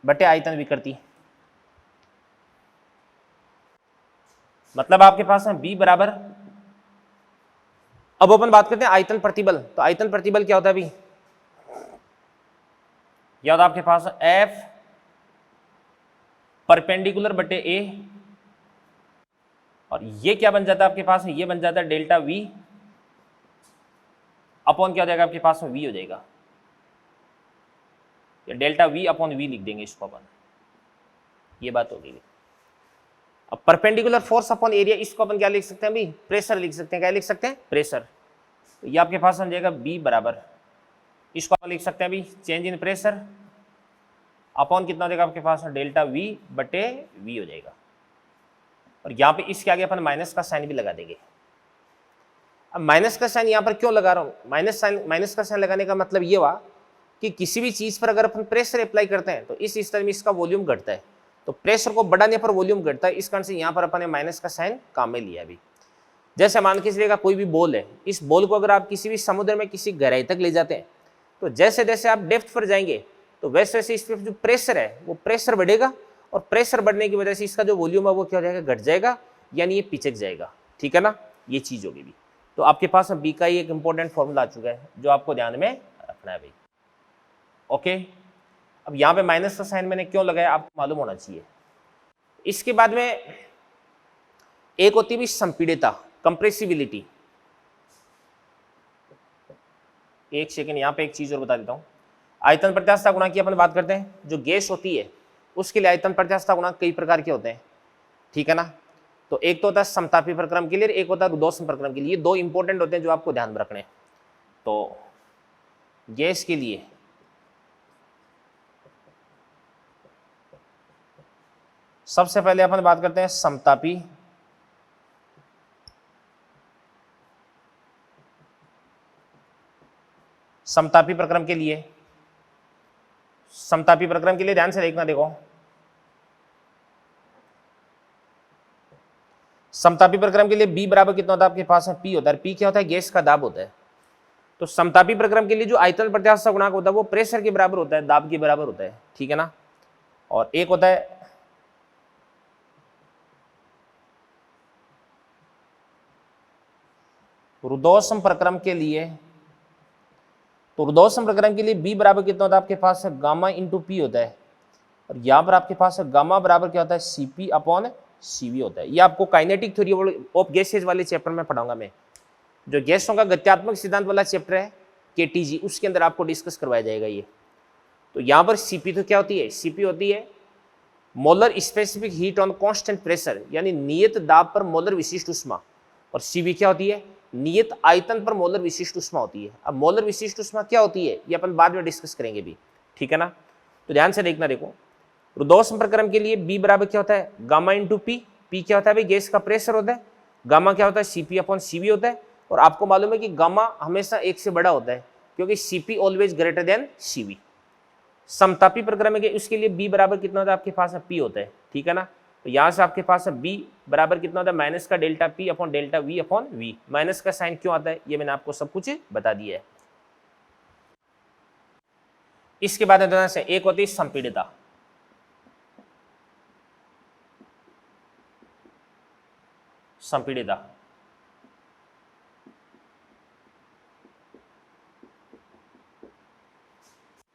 बटे आयतन विकृति। मतलब आपके पास है बी बराबर, अब अपन बात करते हैं आयतन प्रतिबल। तो आयतन प्रतिबल क्या होता है अभी, याद आपके पास एफ परपेंडिकुलर बटे ए, और ये क्या बन जाता है आपके पास, ये बन जाता है डेल्टा वी अपॉन क्या हो जाएगा आपके पास में, वी हो जाएगा, या डेल्टा वी अपॉन वी लिख देंगे इसको अपन, ये बात होगी। अब परपेंडिकुलर फोर्स अपॉन एरिया, इसको अपन क्या लिख सकते हैं अभी, प्रेशर लिख सकते हैं, क्या लिख सकते हैं, प्रेशर। तो ये आपके पास बन जाएगा बी बराबर, इसको अपन लिख सकते हैं अभी चेंज इन प्रेशर अपॉन कितना हो जाएगा आपके पास, डेल्टा वी बटे वी हो जाएगा। और यहाँ पे इसके आगे अपन माइनस का साइन भी लगा देंगे। अब माइनस का साइन यहाँ पर क्यों लगा रहा हूँ, माइनस का साइन लगाने का मतलब ये हुआ कि किसी भी चीज पर अगर अपन प्रेशर अप्लाई करते हैं तो इस स्तर में इसका वॉल्यूम घटता है, तो प्रेशर को बढ़ाने पर वॉल्यूम घटता है, इस कारण से यहाँ पर अपन ने माइनस का साइन काम में लिया अभी। जैसे मान के चलिएगा कोई भी बॉल है, इस बॉल को अगर आप किसी भी समुद्र में किसी गहराई तक ले जाते हैं तो जैसे जैसे आप डेप्थ पर जाएंगे तो वैसे वैसे इस पर जो प्रेशर है वो प्रेशर बढ़ेगा, और प्रेशर बढ़ने की वजह से इसका जो वॉल्यूम है वो क्या हो जाएगा, घट जाएगा, यानी ये पिचक जाएगा। ठीक है ना, ये चीज होगी भी। तो आपके पास बी का ही एक इंपॉर्टेंट फॉर्मूला आ चुका है जो आपको ध्यान में रखना है भाई। ओके, अब यहाँ पे माइनस का साइन मैंने क्यों लगाया आपको मालूम होना चाहिए। इसके बाद में एक होती है संपीड़ितता, कंप्रेसिबिलिटी। एक सेकेंड, यहाँ पे एक चीज और बता देता हूँ। आयतन प्रत्यास्थता गुणांक की अपन बात करते हैं, जो गैस होती है उसके लिए आयतन प्रत्यास्थता गुणांक कई प्रकार के होते हैं। ठीक है ना, तो एक तो होता है समतापी प्रक्रम के लिए, एक होता है रुद्धौष्म प्रक्रम के लिए। दो इंपॉर्टेंट होते हैं जो आपको ध्यान में रखने हैं। तो गैस के लिए सबसे पहले अपन बात करते हैं समतापी प्रक्रम के लिए। समतापी प्रक्रम के लिए ध्यान से देखना, देखो समतापी प्रक्रम के लिए B बराबर कितना होता है आपके पास में, P होता है। P क्या होता है, गैस का दाब होता है। तो समतापी प्रक्रम के लिए जो आयतन प्रत्यास्थता गुणांक होता है वो प्रेशर के बराबर होता है, दाब के बराबर होता है। ठीक है ना, और एक होता है रुद्धौष्म प्रक्रम के लिए। तो रुद्धौष्म प्रक्रम के लिए B बराबर कितना होता है आपके पास है, गामा इंटू पी होता है, और यहाँ पर आपके पास गामा बराबर क्या होता है, Cp अपॉन Cv होता है। ये आपको काइनेटिक थ्योरी ऑफ गैसेज वाले चैप्टर में पढ़ाऊंगा मैं, जो गैसों का गत्यात्मक सिद्धांत वाला चैप्टर है KTG, उसके अंदर आपको डिस्कस करवाया जाएगा ये। तो यहाँ पर Cp तो क्या होती है, Cp होती है molar specific heat on constant pressure, यानी नियत दाब पर मोलर विशिष्ट उष्मा, और Cv क्या होती है, नियत आयतन पर मोलर विशिष्ट उष्मा होती है। अब मोलर विशिष्ट उष्मा क्या होती है ये अपन बाद में डिस्कस करेंगे भी। ठीक है ना, तो ध्यान से देखना। देखो रुद्धौष्म प्रक्रम के लिए B बराबर क्या होता है, गामा इंटू पी। पी क्या होता है भाई, गैस का प्रेशर होता है। गामा क्या होता है, Cp अपॉन Cv होता है। और आपको मालूम है कि गामा हमेशा 1 से बड़ा होता है, क्योंकि Cp always greater than Cv। समतापी प्रक्रम के उसके लिए B बराबर कितना होता है आपके पास में, P होता है। ठीक है ना, तो यहाँ से आपके पास B बराबर कितना होता है, माइनस का delta P upon delta V upon V। Minus का साइन क्यों आता है ये मैंने आपको सब कुछ बता दिया है। इसके बाद एक होती है संपीड़ितता। संपीड़ितता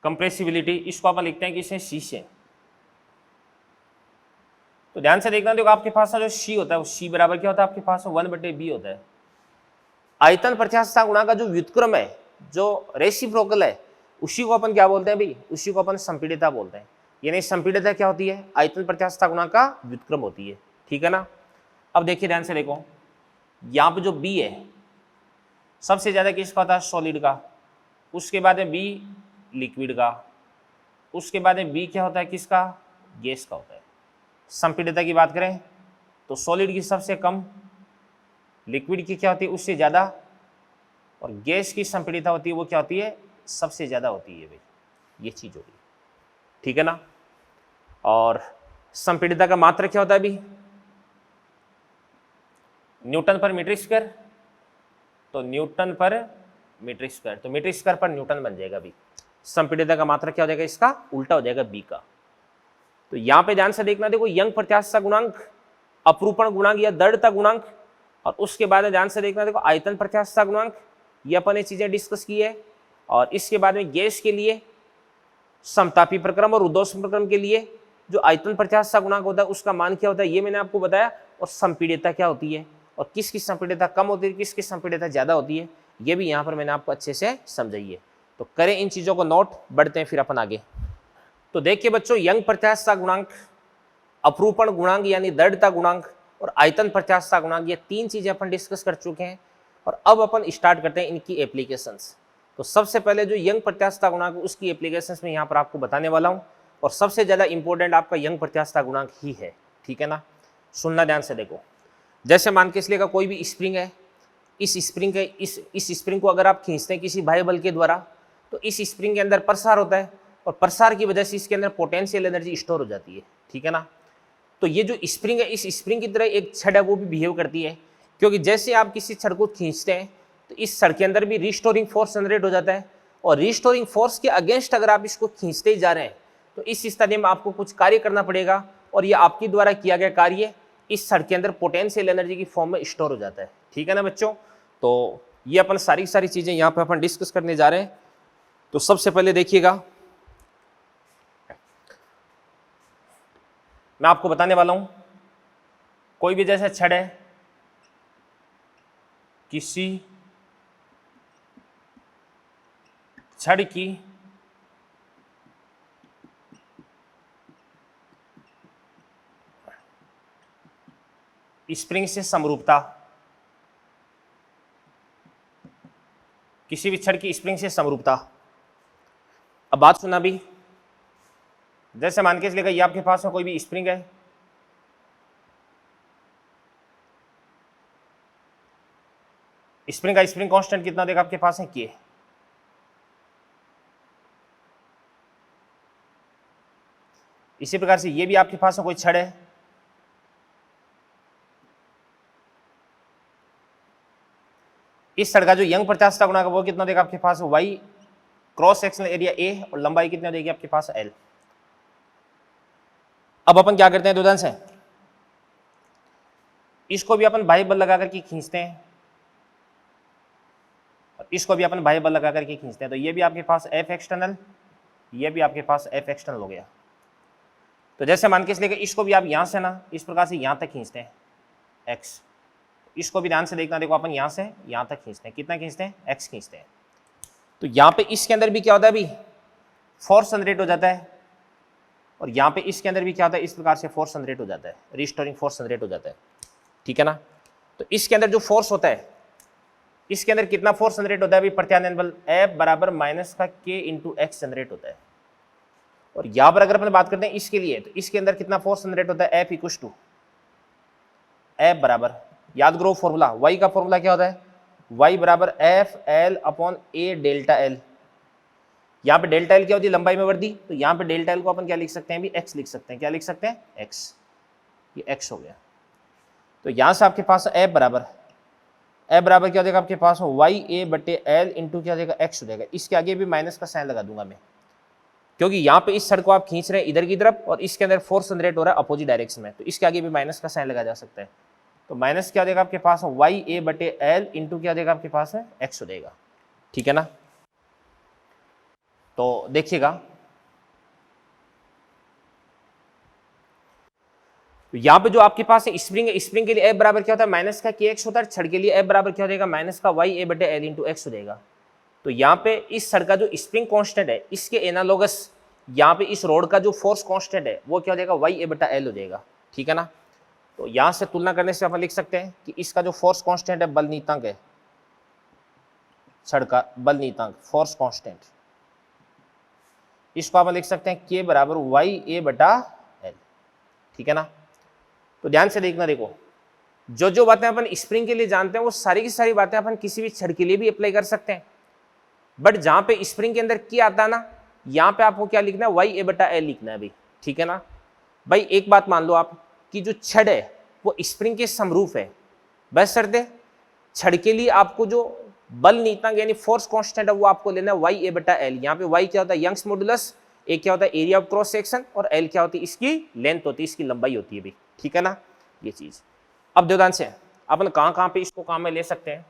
कंप्रेसिबिलिटी, इसको अपन लिखते हैं कि इसे C से। तो ध्यान से देखना, देखो आपके पास जो C होता है वो C बराबर क्या होता है आपके पास 1/B होता है। आयतन प्रत्यास्थता गुणांक का जो व्युत्क्रम है, जो रेसिप्रोकल है, उसी को अपन क्या बोलते हैं भाई, उसी को अपन संपीड़ितता बोलते हैं। यानी संपीड़ितता क्या होती है, आयतन प्रत्यास्थता गुणांक का व्युत्क्रम होती है। ठीक है ना, अब देखिए ध्यान से देखो, यहाँ पे जो B है सबसे ज्यादा किसका होता है, सॉलिड का। उसके बाद में B लिक्विड का। उसके बाद में B क्या होता है किसका, गैस का होता है। संपीड़ितता की बात करें तो सॉलिड की सबसे कम, लिक्विड की क्या होती है उससे ज़्यादा, और गैस की संपीड़ितता होती है वो क्या होती है, सबसे ज़्यादा होती है भाई। ये चीज़ होगी। ठीक है ना, और संपीड़ितता का मात्रक क्या होता है अभी, न्यूटन पर मीटर स्क्वायर। तो न्यूटन पर मीटर स्क्वायर, तो मीटर स्क्वायर पर न्यूटन बन जाएगा अभी। संपीड़ितता का मात्रक क्या हो जाएगा, इसका उल्टा हो जाएगा B का। तो यहाँ पे ध्यान से देखना, देखो यंग प्रत्यास्थता गुणांक, अपरूपण गुणांक या दृढ़ता गुणांक, और उसके बाद में ध्यान से देखना, देखो आयतन प्रत्यास्थता गुणांक, ये अपन ये चीजें डिस्कस की है। और इसके बाद में गैस के लिए समतापी प्रक्रम और रुद्धौष्म प्रक्रम के लिए जो आयतन प्रत्यास्थता गुणांक होता है उसका मान क्या होता है ये मैंने आपको बताया। और संपीड़ितता क्या होती है, और किसकी संपीड़ितता कम होती है, किसकी संपीड़ितता ज्यादा होती है, ये भी यहाँ पर मैंने आपको अच्छे से समझाइए। तो करें इन चीजों को नोट, बढ़ते हैं फिर अपन आगे। तो देखिए बच्चों, यंग प्रत्यास्थता गुणांक, अपरूपण गुणांक यानी दृढ़ता गुणांक, और आयतन प्रत्यास्थता गुणांक, ये तीन चीजें अपन डिस्कस कर चुके हैं। और अब अपन स्टार्ट करते हैं इनकी एप्लीकेशंस। तो सबसे पहले जो यंग प्रत्यास्थता गुणांक उसकी एप्लीकेशंस में यहाँ पर आपको बताने वाला हूँ, और सबसे ज्यादा इंपॉर्टेंट आपका यंग प्रत्यास्थता गुणांक ही है। ठीक है ना, सुनना ध्यान से देखो। जैसे मान के इसलिए का कोई भी स्प्रिंग है, इस स्प्रिंग को अगर आप खींचते हैं किसी बाह्य बल के द्वारा, तो इस स्प्रिंग के अंदर प्रसार होता है, और प्रसार की वजह से इसके अंदर पोटेंशियल एनर्जी स्टोर हो जाती है। ठीक है ना, तो ये जो स्प्रिंग है, इस स्प्रिंग की तरह एक छड़ है वो भी बिहेव करती है। क्योंकि जैसे आप किसी छड़ को खींचते हैं तो इस छड़ के अंदर भी रिस्टोरिंग फोर्स जनरेट हो जाता है, और रिस्टोरिंग फोर्स के अगेंस्ट अगर आप इसको खींचते ही जा रहे हैं तो इस स्थिति में आपको कुछ कार्य करना पड़ेगा, और ये आपके द्वारा किया गया कार्य इस छड़ के अंदर पोटेंशियल एनर्जी की फॉर्म में स्टोर हो जाता है। ठीक है ना बच्चों, तो ये अपन सारी चीजें यहाँ पे अपन डिस्कस करने जा रहे हैं। तो सबसे पहले देखिएगा, मैं आपको बताने वाला हूं, कोई भी जैसे छड़ है, किसी छड़ की स्प्रिंग से समरूपता, किसी भी छड़ की स्प्रिंग से समरूपता। अब बात सुना भी, जैसे मान के चलिएगा ये आपके पास में कोई भी स्प्रिंग है, स्प्रिंग का स्प्रिंग कांस्टेंट कितना देगा आपके पास है के। इसी प्रकार से ये भी आपके पास में कोई छड़ है, इस छड़ का जो यंग प्रत्यास्थता गुणांक वो कितना देगा आपके पास Y, cross sectional area A, और लंबाई कितनी देगी आपके पास एल। अब अपन क्या करते हैं दोदान से, इसको भी अपन बाह्य बल लगा करके खींचते हैं, और इसको भी अपन बाह्य बल लगा करके खींचते हैं। तो ये भी आपके पास एफ एक्सटर्नल, ये भी आपके पास एफ एक्सटर्नल हो गया। तो जैसे मान के इसलिए इसको भी आप यहां से ना इस प्रकार से यहां तक खींचते हैं एक्स, इसको भी ध्यान से देखना, देखो अपन यहां से यहां तक खींचते हैं, कितना खींचते हैं एक्स खींचते हैं। तो यहाँ पे इसके अंदर भी क्या होता है अभी फोर्स जनरेट हो जाता है, और यहाँ पे इसके अंदर भी क्या होता है इस प्रकार से फोर्स जनरेट हो जाता है, रिस्टोरिंग फोर्स जनरेट हो जाता है। ठीक है ना, तो इसके अंदर जो फोर्स होता है, इसके अंदर कितना फोर्स जनरेट होता है अभी, प्रत्यानयन बल F बराबर माइनस का K इंटू एक्स जनरेट होता है। और यहाँ पर अगर अपन बात करते हैं इसके लिए, तो इसके अंदर कितना फोर्स जनरेट होता है, F इक्वल टू F बराबर, याद करो फॉर्मूला, Y का फॉर्मूला क्या होता है, Y बराबर एफ एल अपॉन ए डेल्टा एल। यहाँ पे डेल्टा एल क्या होती है, लंबाई में वृद्धि, तो यहाँ पे डेल्टा एल को अपन क्या लिख सकते हैं, भी एक्स लिख सकते हैं। क्या लिख सकते हैं, एक्स, ये एक्स हो गया। तो यहाँ से आपके पास एफ बराबर क्या हो जाएगा आपके पास, वाई ए बटे एल इंटू क्या हो जाएगा एक्स हो जाएगा। इसके आगे भी माइनस का साइन लगा दूंगा मैं, क्योंकि यहाँ पे इस सर को आप खींच रहे हैं इधर की तरफ, और इसके अंदर फोर्स जनरेट हो रहा है अपोजिट डायरेक्शन में, तो इसके आगे भी माइनस का साइन लगा जा सकता है। तो माइनस क्या देगा आपके पास, वाई ए बटे एल इंटू क्या देगा आपके पास है एक्स हो जाएगा। ठीक है ना, तो देखिएगा यहां पे जो आपके पास है स्प्रिंग है, स्प्रिंग के लिए एफ बराबर क्या होता है, माइनस का के एक्स होता है, छड़ के लिए एफ बराबर क्या हो जाएगा, माइनस का वाई ए बटे एल इंटू एक्स हो जाएगा। तो यहाँ पे इस छड़ का जो स्प्रिंग कांस्टेंट है, इसके एनालोगस यहाँ पे इस रोड का जो फोर्स कांस्टेंट है वो क्या हो जाएगा, वाई ए बटा एल हो जाएगा। ठीक है ना, तो यहां से तुलना करने से अपन लिख सकते हैं कि इसका जो फोर्स कांस्टेंट है, बल नीतांक है, छड़ का बल नीतांक फोर्स कांस्टेंट, इसको अपन लिख सकते हैं के बराबर वाई ए बटा एल। ठीक है ना, तो ध्यान से देखना, देखो जो बातें अपन स्प्रिंग के लिए जानते हैं वो सारी की सारी बातें अपन किसी भी छड़ के लिए भी अप्लाई कर सकते हैं। बट जहां पे स्प्रिंग के अंदर क्या आता है ना, यहाँ पे आपको क्या लिखना है, वाई ए बटा एल लिखना है अभी। ठीक है ना भाई, एक बात मान लो आप कि जो छड़ है वो स्प्रिंग के समरूप है, बस शर्ते छड़ के लिए आपको जो बल नीतांक यानी फोर्स कांस्टेंट है वो आपको लेना है वाई ए बटा एल। यहाँ पे वाई क्या होता है, यंग्स मॉडुलस, ए क्या होता है एरिया ऑफ क्रॉस सेक्शन, और एल क्या होती है इसकी लेंथ होती है, इसकी लंबाई होती है भी। ठीक है ना, ये चीज। अब ध्यान से अपन कहाँ पे इसको काम में ले सकते हैं।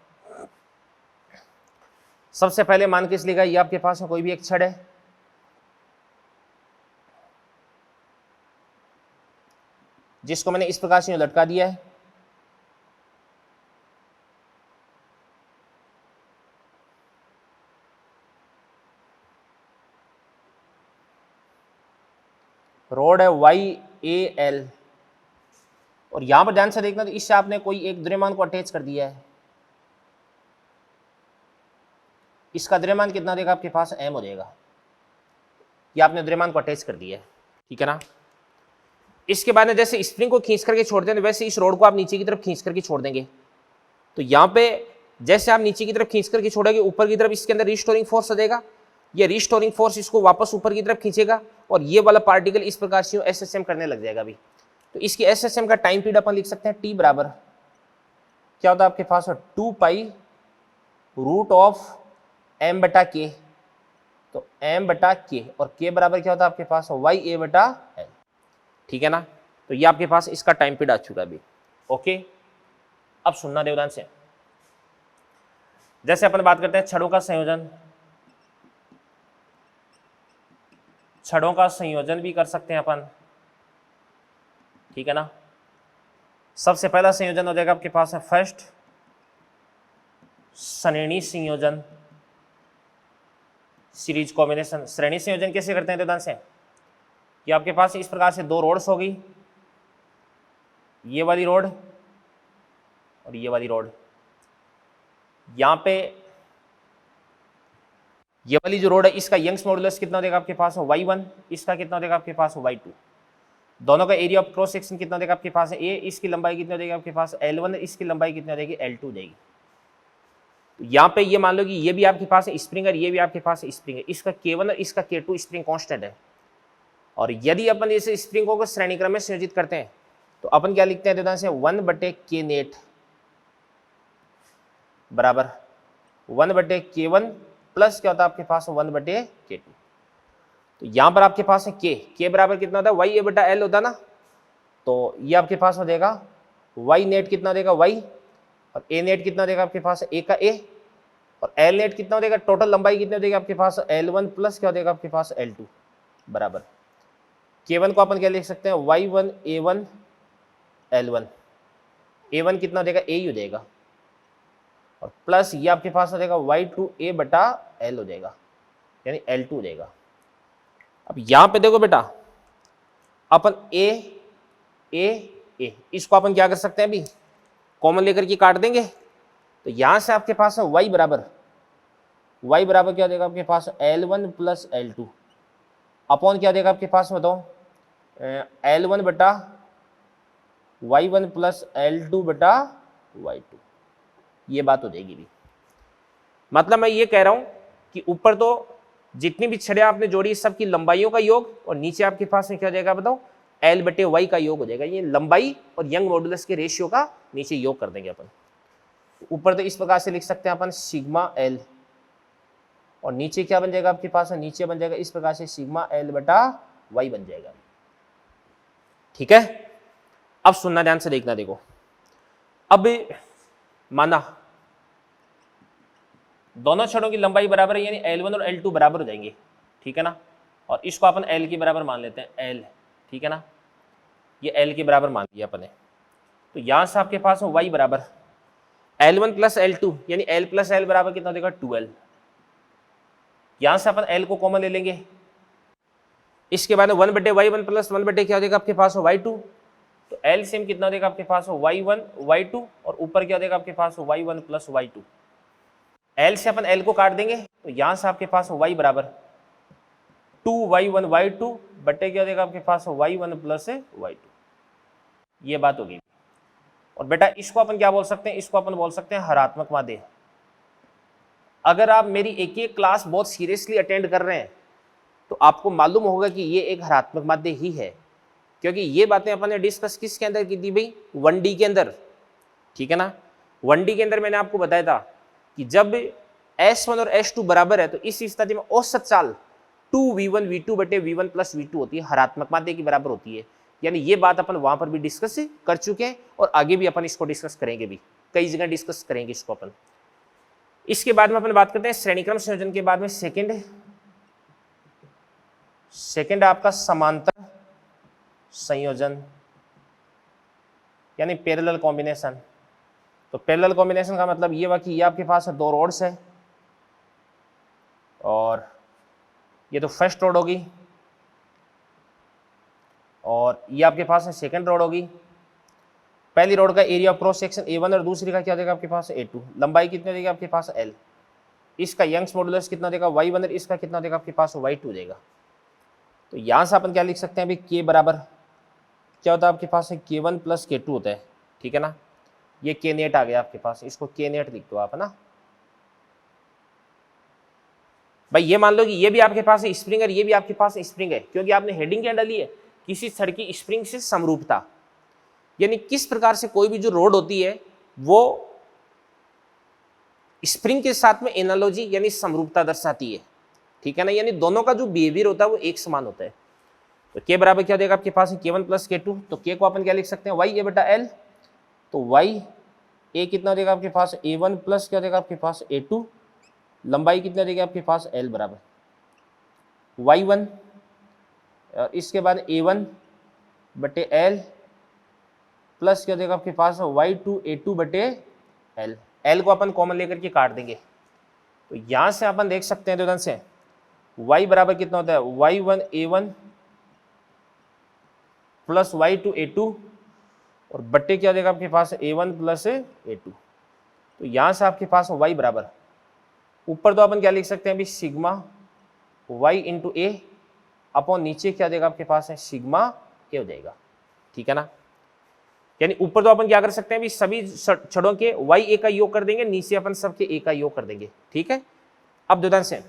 सबसे पहले मान के इसलिएगा ये आपके पास में कोई भी एक छड़ है, जिसको मैंने इस प्रकार से लटका दिया है, रोड है वाई ए एल, और यहां पर ध्यान से देखना, तो इससे आपने कोई एक द्रव्यमान को अटैच कर दिया है, इसका द्रव्यमान कितना देगा आपके पास, एम हो जाएगा, ये आपने द्रव्यमान को अटैच कर दिया है। ठीक है ना, इसके बाद में जैसे स्प्रिंग को खींच करके छोड़ देंगे, वैसे इस रोड को आप नीचे की तरफ खींच करके छोड़ देंगे। तो यहाँ पे जैसे आप नीचे की तरफ खींच करके छोड़ेंगे, ऊपर की तरफ इसके अंदर रिस्टोरिंग फोर्स आ जाएगा, ये रिस्टोरिंग फोर्स इसको वापस ऊपर की तरफ खींचेगा, और ये वाला पार्टिकल इस प्रकार से एसएसएम करने लग जाएगा अभी। तो इसकी एसएसएम का टाइम पीरियड अपन लिख सकते हैं टी बराबर क्या होता है आपके पास 2 पाई रूट ऑफ m बटा के, तो m बटा के और k बराबर क्या होता है आपके पास वाई ए बटा एल, ठीक है ना। तो ये आपके पास इसका टाइम पीरियड आ चुका है अभी। ओके, अब सुनना देवदान से, जैसे अपन बात करते हैं छड़ों का संयोजन, छड़ों का संयोजन भी कर सकते हैं अपन, ठीक है ना। सबसे पहला संयोजन हो जाएगा आपके पास है फर्स्ट श्रेणी संयोजन, सीरीज कॉम्बिनेशन। श्रेणी संयोजन कैसे करते हैं देवदान से, कि आपके पास इस प्रकार से 2 रोड्स होगी, ये वाली रोड और ये वाली रोड। यहां पे ये वाली जो रोड है इसका यंग्स मॉडुलस कितना देगा आपके पास y1, इसका कितना देगा आपके पास y2। दोनों का एरिया ऑफ क्रॉस सेक्शन कितना देगा आपके पास a, इसकी लंबाई कितना देगा आपके पास l1, इसकी लंबाई कितना देगी l2 देगी। तो यहाँ पे ये मान लो कि ये भी आपके पास स्प्रिंग है, ये भी आपके पास स्प्रिंग है, इसका k1 और इसका k2 स्प्रिंग कांस्टेंट है। और यदि अपन इसे स्प्रिंगों को श्रेणी क्रम में संयोजित करते हैं तो अपन क्या लिखते हैं देवदान से 1/k नेट बराबर 1/k1 प्लस क्या होता है आपके पास 1/k2। तो यहां पर आपके पास है k बराबर कितना होता है वाई ए बटा एल होता है ना। तो ये आपके पास हो जाएगा वाई नेट कितना देगा y और ए नेट कितना देगा आपके पास a का a और एल नेट कितना देगा, टोटल लंबाई कितना देगा आपके पास l1 प्लस क्या देगा आपके पास l2 बराबर k1 को अपन क्या लिख सकते हैं y1 a1 l1, a1 कितना देगा a ही हो जाएगा और प्लस ये आपके पास हो जाएगा y2 a बटा l हो जाएगा, यानी l2 हो जाएगा। अब यहां पे देखो बेटा, अपन a इसको अपन क्या कर सकते हैं, अभी कॉमन लेकर के काट देंगे। तो यहां से आपके पास है y बराबर क्या देगा आपके पास l1 प्लस l2 अपॉन क्या देगा आपके पास बताओ l1 बटा y1 प्लस l2 बटा y2। ये बात हो जाएगी भी। मतलब मैं ये कह रहा हूं कि ऊपर तो जितनी भी छड़ें आपने जोड़ी सबकी लंबाइयों का योग और नीचे आपके पास में क्या हो जाएगा बताओ l बटे वाई का योग हो जाएगा। ये लंबाई और यंग मॉडुलस के रेशियो का नीचे योग कर देंगे अपन। ऊपर तो इस प्रकार से लिख सकते हैं अपन सिग्मा एल और नीचे क्या बन जाएगा आपके पास, नीचे बन जाएगा इस प्रकार से सिग्मा एल बटा वाई बन जाएगा। ठीक है, अब सुनना ध्यान से देखना। देखो अब माना दोनों छड़ों की लंबाई बराबर है, यानी L1 और L2 बराबर हो जाएंगे, ठीक है ना। और इसको अपन L के बराबर मान लेते हैं L, ठीक है ना। ये L के बराबर मान लिया अपन ने। तो यहां से आपके पास है y बराबर L1 प्लस L2, यानी L प्लस L बराबर कितना देगा 2L। यहां से अपन L को कॉमन ले लेंगे। इसके बाद 1/y1 प्लस 1/, क्या देगा आपके पास y2। तो एलसीएम कितना देगा आपके पास y1 y2 और ऊपर क्या देगा आपके पास y1 प्लस y2। एल से अपन एल को काट देंगे तो यहां से आपके पास y बराबर 2y1 y2 बटे क्या देगा आपके पास y1 प्लस y2। ये बात होगी। और बेटा इसको अपन क्या बोल सकते हैं, इसको अपन बोल सकते हैं हरात्मक माध्य। अगर आप मेरी एक एक क्लास बहुत सीरियसली अटेंड कर रहे हैं तो आपको मालूम होगा कि ये एक हरात्मक माध्य ही है, क्योंकि ये बातें अपन ने डिस्कस किसके अंदर की थी भाई, 1D के अंदर, ठीक है ना। 1D के अंदर मैंने आपको बताया था कि जब S1 और S2 बराबर है तो इस स्थिति में औसत चाल 2v1 v2 बटे v1 प्लस v2 होती है, हरात्मक माध्य की बराबर होती है। यानी ये बात अपन वहां पर भी डिस्कस कर चुके हैं और आगे भी अपन इसको डिस्कस करेंगे, भी कई जगह डिस्कस करेंगे इसको अपन। इसके बाद में अपन बात करते हैं श्रेणीक्रम संयोजन के बाद में सेकंड आपका समांतर संयोजन यानी पैरेलल कॉम्बिनेशन। तो पैरेलल कॉम्बिनेशन का मतलब ये हुआ कि ये आपके पास 2 रोड्स है और ये तो फर्स्ट रोड होगी और ये आपके पास है सेकंड रोड होगी। पहली रोड का area of cross section A1 और दूसरी का क्या देगा आपके पास A2। लंबाई कितनी देगा आपके पास L। इसका यंग्स मॉडुलस कितना देगा y1 और इसका कितना देगा आपके पास y2 देगा। तो यहां से अपन क्या लिख सकते हैं अभी, k बराबर क्या होता है आपके पास है k1 प्लस k2 होता है, ठीक है ना। ये k नेट आ गया आपके पास, इसको k नेट लिख दो आप, है ना भाई। ये मान लो कि ये भी आपके पास है स्प्रिंग और ये भी आपके पास स्प्रिंग है, क्योंकि आपने हेडिंग क्या डाली है, किसी छड़ की स्प्रिंग से समरूपता। यानी किस प्रकार से कोई भी जो रोड होती है वो स्प्रिंग के साथ में एनालॉजी यानी समरूपता दर्शाती है, ठीक है ना, यानी दोनों का जो बिहेवियर होता है वो एक समान होता है। तो के बराबर क्या हो जाएगा आपके पास K1 प्लस K2, तो के को अपन क्या लिख सकते हैं वाई ए बटा एल, तो वाई ए कितना हो जाएगा आपके पास A1 प्लस क्या हो जाएगा आपके पास A2, लंबाई कितना देगा आपके पास L बराबर Y1, और इसके बाद A1 बटे L प्लस क्या देगा आपके पास Y2 A2 बटे L, L को अपन कॉमन लेकर के काट देंगे, तो यहां से अपन देख सकते हैं ध्यान से y बराबर कितना होता है Y1 A1 plus Y2 A2 और बट्टे क्या हो जाएगा आपके पास A1 प्लस A2, तो यहां से आपके पास y बराबर ऊपर तो अपन क्या लिख सकते हैं अभी सिग्मा y इंटू ए अपॉन नीचे क्या देगा आपके पास है सिग्मा ए हो जाएगा, ठीक है ना। यानी ऊपर तो अपन क्या कर सकते हैं अभी सभी छड़ों के y ए का योग कर देंगे, नीचे अपन सबके ए का योग कर देंगे, ठीक है। अब ध्यान से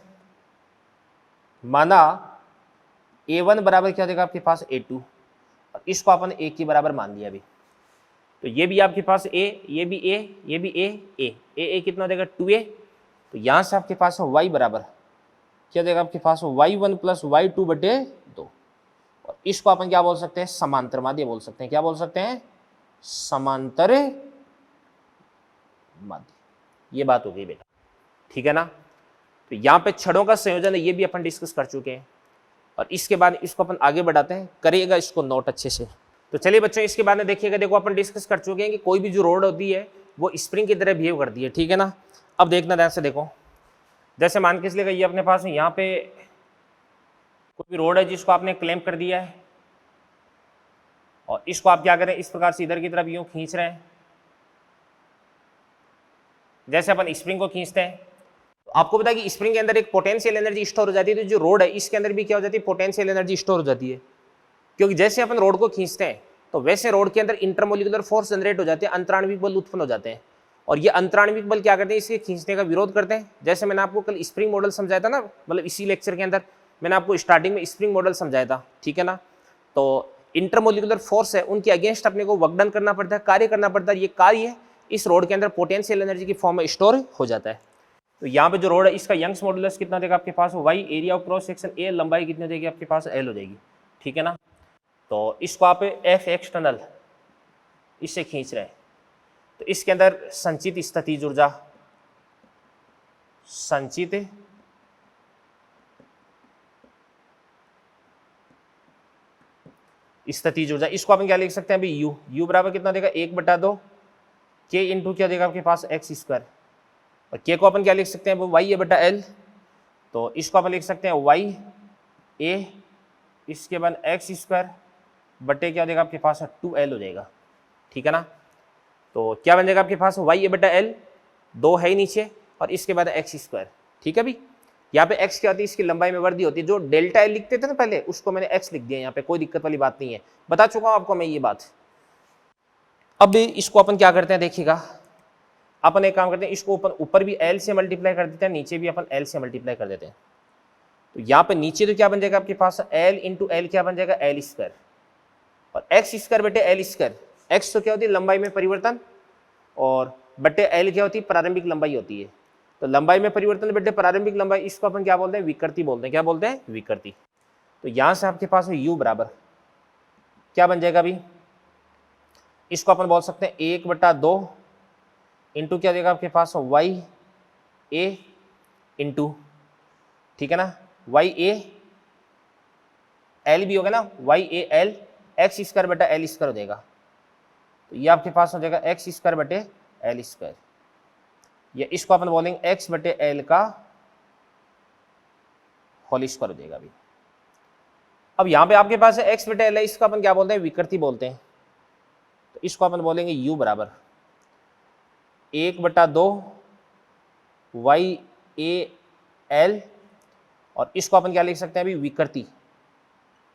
माना A1 बराबर क्या देगा आपके पास A2 और इसको अपन a के बराबर मान लिया अभी, तो ये भी आपके पास a, ये भी a, ये भी a कितना देगा 2a, तो यहां से आपके पास y बराबर क्या देगा आपके पास Y1 प्लस Y2 बटे 2 और इसको अपन क्या बोल सकते हैं समांतर माध्य बोल सकते हैं, क्या बोल सकते हैं समांतर माध्य, ये बात हो गई बेटा, ठीक है ना। तो यहाँ पे छड़ों का संयोजन है ये भी अपन डिस्कस कर चुके हैं और इसके बाद इसको अपन आगे बढ़ाते हैं, करिएगा इसको नोट अच्छे से। तो चलिए बच्चों इसके बाद में देखिएगा, देखो अपन डिस्कस कर चुके हैं कि कोई भी जो रोड होती है वो स्प्रिंग की तरह बिहेव करती है, ठीक है ना। अब देखना ध्यान से देखो, जैसे मान के चलिएगा ये अपने पास यहाँ पे कोई भी रोड है जिसको आपने क्लेम कर दिया है और इसको आप क्या करें इस प्रकार से इधर की तरफ यूं खींच रहे हैं, जैसे अपन स्प्रिंग को खींचते हैं तो आपको पता है कि स्प्रिंग के अंदर एक पोटेंशियल एनर्जी स्टोर हो जाती है, तो जो रोड है इसके अंदर भी क्या हो जाती है पोटेंशियल एनर्जी स्टोर हो जाती है, क्योंकि जैसे अपन रोड को खींचते हैं तो वैसे रोड के अंदर इंटरमोलिकुलर फोर्स जनरेट हो जाते हैं, अंतराणविक बल उत्पन्न हो जाते हैं और ये अंतराणविक बल क्या करते हैं इसके खींचने का विरोध करते हैं। जैसे मैंने आपको कल स्प्रिंग मॉडल समझाया था ना, मतलब इसी लेक्चर के अंदर मैंने आपको स्टार्टिंग में स्प्रिंग मॉडल समझाया था, ठीक है ना। तो इंटरमोलिकुलर फोर्स है उनके अगेंस्ट अपने को वर्क डन करना पड़ता है, कार्य करना पड़ता है, ये कार्य इस रोड के अंदर पोटेंशियल एनर्जी की फॉर्म में स्टोर हो जाता है। तो यहाँ पे जो रोड है इसका यंग्स मॉडुलस कितना देगा आपके पास y, area of cross section a, लंबाई कितनी देगी आपके पास l हो जाएगी, ठीक है ना। तो इसको आप f एक्सटर्नल इससे खींच रहे हैं तो इसके अंदर संचित स्थितिज ऊर्जा, संचित स्थितिज ऊर्जा, इसको अपन क्या लिख सकते हैं अभी u बराबर कितना देगा 1/2 k इंटू क्या देगा आपके पास x स्क्वायर और k को अपन क्या लिख सकते हैं y a बटा l, तो इसको अपन लिख सकते हैं y a इसके बाद x स्क्वायर बटे क्या देगा आपके पास 2l हो जाएगा, ठीक है ना। तो क्या बन जाएगा आपके पास y a बटा l, 2 है ही नीचे और इसके बाद x स्क्वायर, ठीक है। अभी यहाँ पे x क्या होती है इसकी लंबाई में वृद्धि होती है, जो डेल्टा l लिखते थे ना पहले उसको मैंने x लिख दिया, यहाँ पे कोई दिक्कत वाली बात नहीं है, बता चुका हूँ आपको मैं ये बात। अब इसको अपन क्या करते हैं देखिएगा, अपन एक काम करते हैं इसको ऊपर भी l से मल्टीप्लाई कर देते हैं, नीचे भी अपन l से मल्टीप्लाई कर देते हैं। तो यहाँ पे नीचे तो क्या बन जाएगा आपके पास l इंटू l क्या बन जाएगा l स्क्वायर और x स्क्वायर बटे l स्क्वायर, x तो क्या होती है लंबाई में परिवर्तन और बटे l क्या होती है प्रारंभिक लंबाई होती है, तो लंबाई में परिवर्तन बटे प्रारंभिक लंबाई, इसको अपन क्या बोलते हैं विकृति बोलते हैं, क्या बोलते हैं विकृति। तो यहाँ से आपके पास u बराबर क्या बन जाएगा अभी, इसको अपन बोल सकते हैं 1/2 इंटू क्या देगा आपके पास y a इंटू, ठीक है ना, y a l भी होगा ना y a l x square बटा l स्क्वायर हो जाएगा, तो ये आपके पास हो जाएगा x स्क्वायर बटे l स्क्वायर, या इसको अपन बोलेंगे x बटे l का होल स्क्वायर हो जाएगा अभी। अब यहाँ पे आपके पास है x बटे l है, इसको अपन क्या बोलते हैं विकृति बोलते हैं, तो इसको अपन बोलेंगे u बराबर 1/2 y a l और इसको अपन क्या लिख सकते हैं अभी विकृति,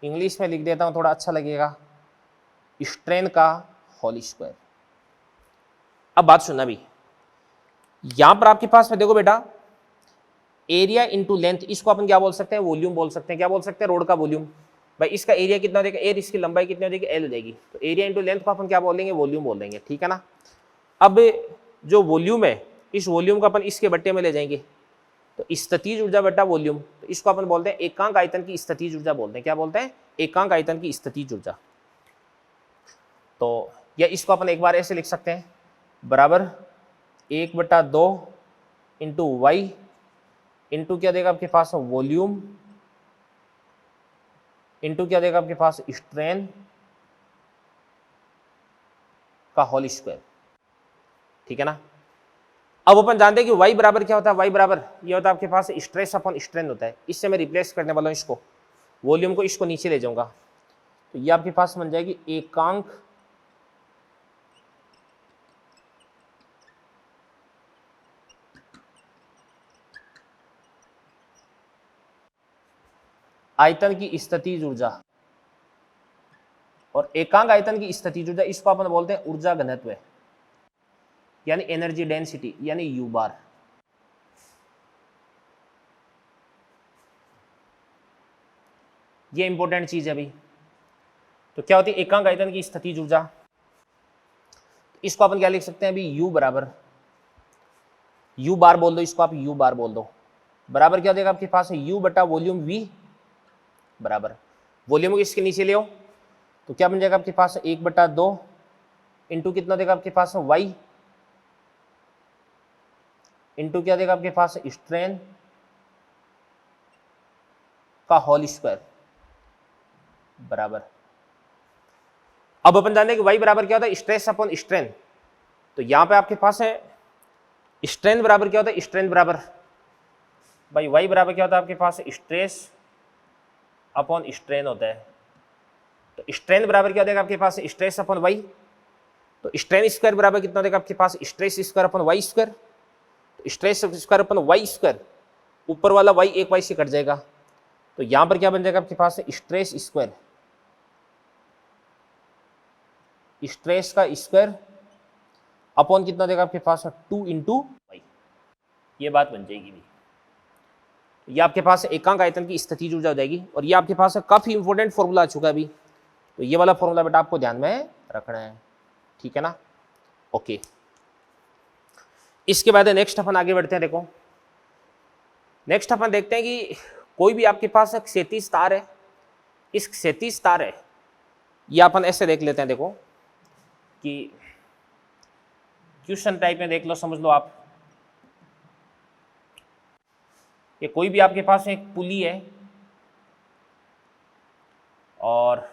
इंग्लिश में लिख देता हूं थोड़ा अच्छा लगेगा, स्ट्रेन का होल स्क्वायर। अब बात सुनना भी, यहां पर आपके पास में देखो बेटा एरिया इंटू लेंथ, इसको अपन क्या बोल सकते हैं वॉल्यूम बोल सकते हैं, क्या बोल सकते हैं रोड का वॉल्यूम। भाई इसका एरिया कितना हो जाएगा एयर, इसकी लंबाई कितनी हो जाएगी एल हो जाएगी, तो एरिया इंटू लेंथ को अपन क्या बोल देंगे वॉल्यूम बोल देंगे, ठीक है ना। अब जो वॉल्यूम है इस वॉल्यूम को अपन इसके बट्टे में ले जाएंगे तो स्थितिज ऊर्जा बट्टा वॉल्यूम, तो इसको अपन बोलते हैं एकांक आयतन की स्थितिज ऊर्जा बोलते हैं। क्या बोलते हैं? एकांक आयतन की स्थितिज ऊर्जा। तो या इसको अपन एक बार ऐसे लिख सकते हैं, बराबर 1/2 इंटू वाई इंटू क्या देगा आपके पास वॉल्यूम इंटू क्या देगा आपके पास स्ट्रेन का होल स्क्वायर। ठीक है ना। अब अपन जानते हैं कि y बराबर क्या होता है, y बराबर ये होता है आपके पास स्ट्रेस अपॉन स्ट्रेन होता है। इससे मैं रिप्लेस करने वाला हूं इसको, वॉल्यूम को इसको नीचे ले जाऊंगा, तो ये आपके पास बन जाएगी एकांक आयतन की स्थितिज ऊर्जा। और एकांक आयतन की स्थितिज ऊर्जा इसको अपन बोलते हैं ऊर्जा घनत्व, यानी एनर्जी डेंसिटी, यानी यू बार। ये इंपॉर्टेंट चीज है अभी। तो क्या होती है एकांक आयतन की स्थितिज ऊर्जा, इसको अपन क्या लिख सकते हैं अभी, यू बराबर, यू बार बोल दो इसको आप, यू बार बोल दो, बराबर क्या देगा आपके पास यू बटा वॉल्यूम वी, बराबर वॉल्यूम को इसके नीचे ले आओ तो क्या बन जाएगा आपके पास 1/2 इंटू कितना देगा आपके पास वाई इंटू क्या देगा आपके पास स्ट्रेन का होल स्क्वायर, बराबर। अब अपन जानते हैं कि y बराबर क्या होता है, स्ट्रेस अपॉन स्ट्रेन। तो यहां पे आपके पास है स्ट्रेन बराबर क्या होता है, स्ट्रेन बराबर भाई y बराबर क्या होता है आपके पास स्ट्रेस अपॉन स्ट्रेन होता है। तो स्ट्रेन बराबर क्या देगा आपके पास स्ट्रेस अपॉन y, तो स्ट्रेन स्क्वायर बराबर कितना देगा आपके पास stress square upon y square. तो stress square upon y square, ऊपर वाला y एक y से कट जाएगा, तो यहां पर क्या बन जाएगा आपके पास स्ट्रेस स्क्वायर, स्ट्रेस का स्क्वायर अपॉन कितना देगा आपके पास 2 इंटू वाई। ये बात बन जाएगी भी। ये आपके पास एकांक आयतन की स्थितिज ऊर्जा हो जाएगी। और ये आपके पास काफी इंपॉर्टेंट फॉर्मूला आ चुका है अभी, तो ये वाला फॉर्मूला बेटा आपको ध्यान में रखना है। ठीक है ना, ओके। इसके बाद नेक्स्ट अपन आगे बढ़ते हैं। देखो नेक्स्ट अपन देखते हैं कि कोई भी आपके पास एक क्षैतिज तार है, इस क्षैतिज तार है, ये अपन ऐसे देख लेते हैं। देखो कि क्वेश्चन टाइप में देख लो, समझ लो आप, ये कोई भी आपके पास एक पुली है और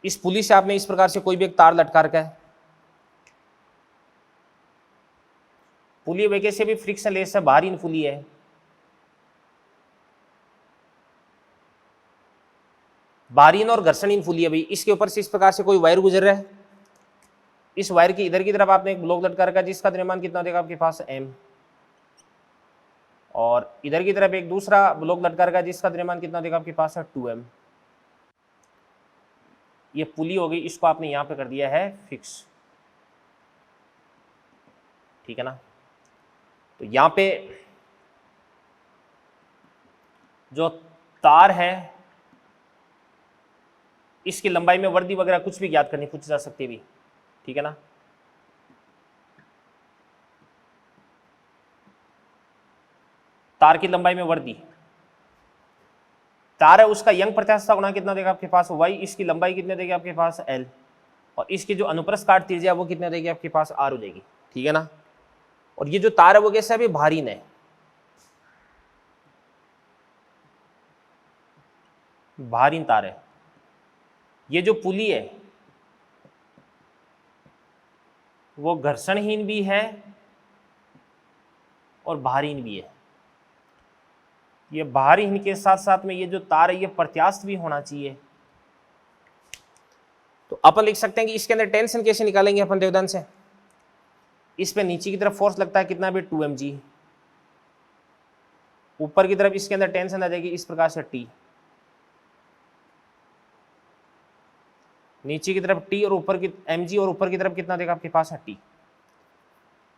इस पुली से आपने इस प्रकार से कोई भी एक तार लटका रखा है। पुली वैसे भी फ्रिक्शन लेस है, बाहरी पुली है, बारीन और घर्षणहीन पुली है भाई। इसके ऊपर से इस प्रकार से कोई वायर गुजर रहा है, इस वायर की इधर की तरफ आपने एक ब्लॉक लटका रखा है जिसका द्रव्यमान कितना देगा आपके पास m, और इधर की तरफ एक दूसरा ब्लॉक लटका रखा है जिसका द्रव्यमान कितना देगा आपके पास 2m। ये पुली हो गई, इसको आपने यहां पे कर दिया है फिक्स। ठीक है ना। तो यहां पे जो तार है इसकी लंबाई में वर्दी वगैरह कुछ भी ज्ञात करनी पूछ जा सकती है भी। ठीक है ना। तार की लंबाई में वर्दी, तार है उसका यंग प्रत्यास्थता गुणांक कितना देगा आपके पास y, इसकी लंबाई कितने देगी आपके पास l, और इसकी जो अनुप्रस्थ काट त्रिज्या वो कितने देगी आपके पास r हो जाएगी। ठीक है ना। और ये जो तार है वो कैसा है, भारीन है, भारीन तार है। ये जो पुली है वो घर्षणहीन भी है और भारीन भी है। ये भारीहीन के साथ साथ में ये जो तार है ये प्रत्यास्थ भी होना चाहिए। तो अपन लिख सकते हैं कि इसके अंदर टेंशन कैसे निकालेंगे अपन देवदान से। इस पे नीचे की तरफ फोर्स लगता है कितना भी 2 mg, ऊपर की तरफ इसके अंदर टेंशन आ जाएगी इस प्रकार से T, नीचे की तरफ T और ऊपर की mg, और ऊपर की तरफ कितना देगा आपके पास है T।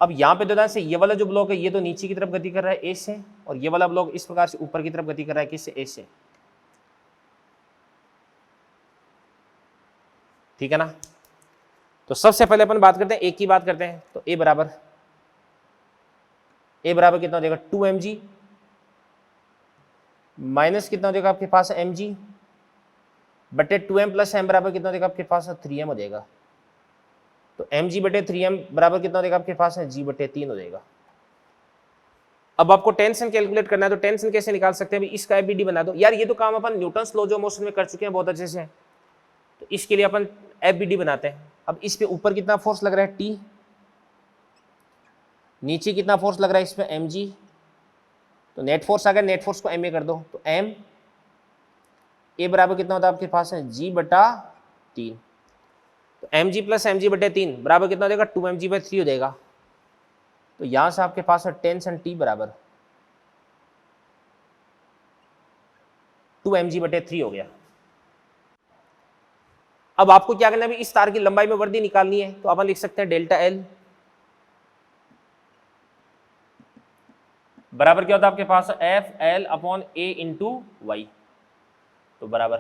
अब यहाँ पे देवदान से ये वाला जो ब्लॉक है ये तो नीचे की तरफ गति कर रहा है A से, और ये वाला ब्लॉक इस प्रकार से ऊपर की तरफ गति कर रहा है किससे, A से। ठीक है ना। तो सबसे पहले अपन बात करते हैं A की बात करते हैं। तो A बराबर ए बराबर कितना हो जाएगा 2mg माइनस कितना हो जाएगा आपके पास mg बटे 2m प्लस m बराबर कितना हो जाएगा आपके पास 3m हो जाएगा। तो mg बटे 3m बराबर कितना हो जाएगा आपके पास है g बटे 3 हो जाएगा। अब आपको टेंशन कैलकुलेट करना है, तो टेंशन कैसे निकाल सकते हैं? इसका एफबीडी बना दो यार। ये तो काम अपन न्यूटन्स लॉज ऑफ मोशन में कर चुके हैं बहुत अच्छे से, तो इसके लिए अपन एफबीडी बनाते हैं। अब इस पे ऊपर कितना फोर्स लग रहा है T, नीचे कितना फोर्स लग रहा है इसमें mg, तो नेट फोर्स आ गया, नेट फोर्स को ma कर दो, तो m a बराबर कितना होता है आपके पास है g बटा 3, तो mg प्लस mg बटे 3 बराबर कितना हो जाएगा 2mg/3 हो जाएगा। तो यहां से आपके पास है टेंशन T बराबर 2mg/3 हो गया। अब आपको क्या करना है, इस तार की लंबाई में वर्दी निकालनी है, तो अपन लिख सकते हैं डेल्टा L बराबर क्या होता है आपके पास FL/A इंटू वाई, तो बराबर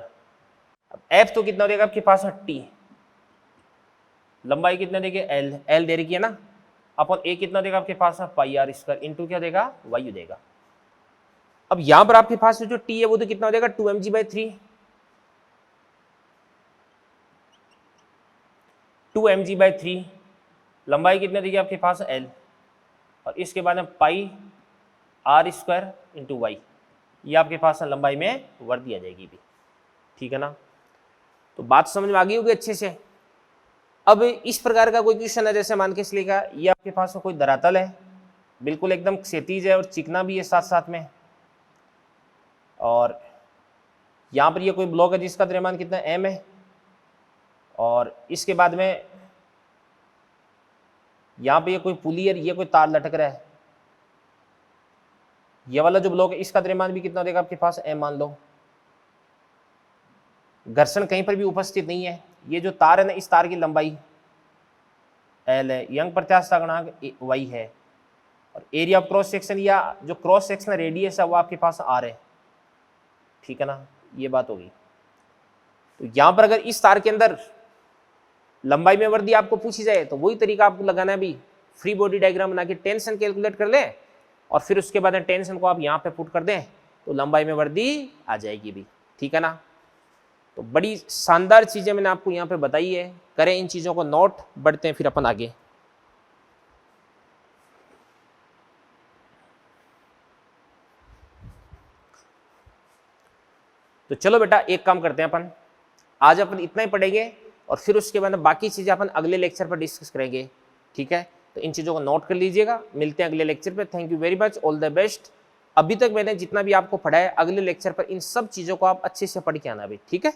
अब F तो कितना हो जाएगा आपके पास T, लंबाई कितना देगा L दे रखी है ना, अपन A कितना देगा आपके पास πr² इंटू क्या देगा y हो जाएगा। अब यहां पर आपके पास जो T है वो तो कितना हो जाएगा 2mg/3, 2mg/3 लंबाई कितना देगी आपके पास L, और इसके बाद में πr² इंटू वाई, ये आपके पास लंबाई में वर्दी आ जाएगी भी, ठीक है ना। तो बात समझ में आ गई होगी अच्छे से। अब इस प्रकार का कोई क्वेश्चन है, जैसे मान के चलिए का ये आपके पास कोई धरातल है, बिल्कुल एकदम क्षैतिज है और चिकना भी है साथ साथ में, और यहाँ पर ये कोई ब्लॉक है जिसका द्रव्यमान कितना m है, और इसके बाद में यहाँ पे ये कोई पुली है, ये कोई तार लटक रहा है, ये वाला जो ब्लॉक है इसका द्रव्यमान भी कितना देगा आपके पास m मान लो। घर्षण कहीं पर भी उपस्थित नहीं है, ये जो तार है ना इस तार की लंबाई L है, यंग प्रत्यास्थता गुणांक y है, और एरिया ऑफ क्रॉस सेक्शन या जो क्रॉस सेक्शन रेडियस है वो आपके पास r है, ठीक है ना, ये बात होगी। तो यहां पर अगर इस तार के अंदर लंबाई में वर्दी आपको पूछी जाए तो वही तरीका आपको लगाना है भी, फ्री बॉडी डायग्राम बना के टेंशन कैलकुलेट कर ले, और फिर उसके बाद टेंशन को आप यहाँ पे पुट कर दें तो लंबाई में वर्दी आ जाएगी भी, ठीक है ना। तो बड़ी शानदार चीजें मैंने आपको यहाँ पे बताई है, करें इन चीजों को नोट, बढ़ते हैं फिर अपन आगे। तो चलो बेटा एक काम करते हैं अपन, आज अपन इतना ही पढ़ेंगे और फिर उसके बाद बाकी चीजें अपन अगले लेक्चर पर डिस्कस करेंगे, ठीक है। तो इन चीजों को नोट कर लीजिएगा, मिलते हैं अगले लेक्चर पे। Thank you very much, all the best. अभी तक मैंने जितना भी आपको पढ़ाया, अगले लेक्चर पर इन सब चीजों को आप अच्छे से पढ़ के आना भी, ठीक है।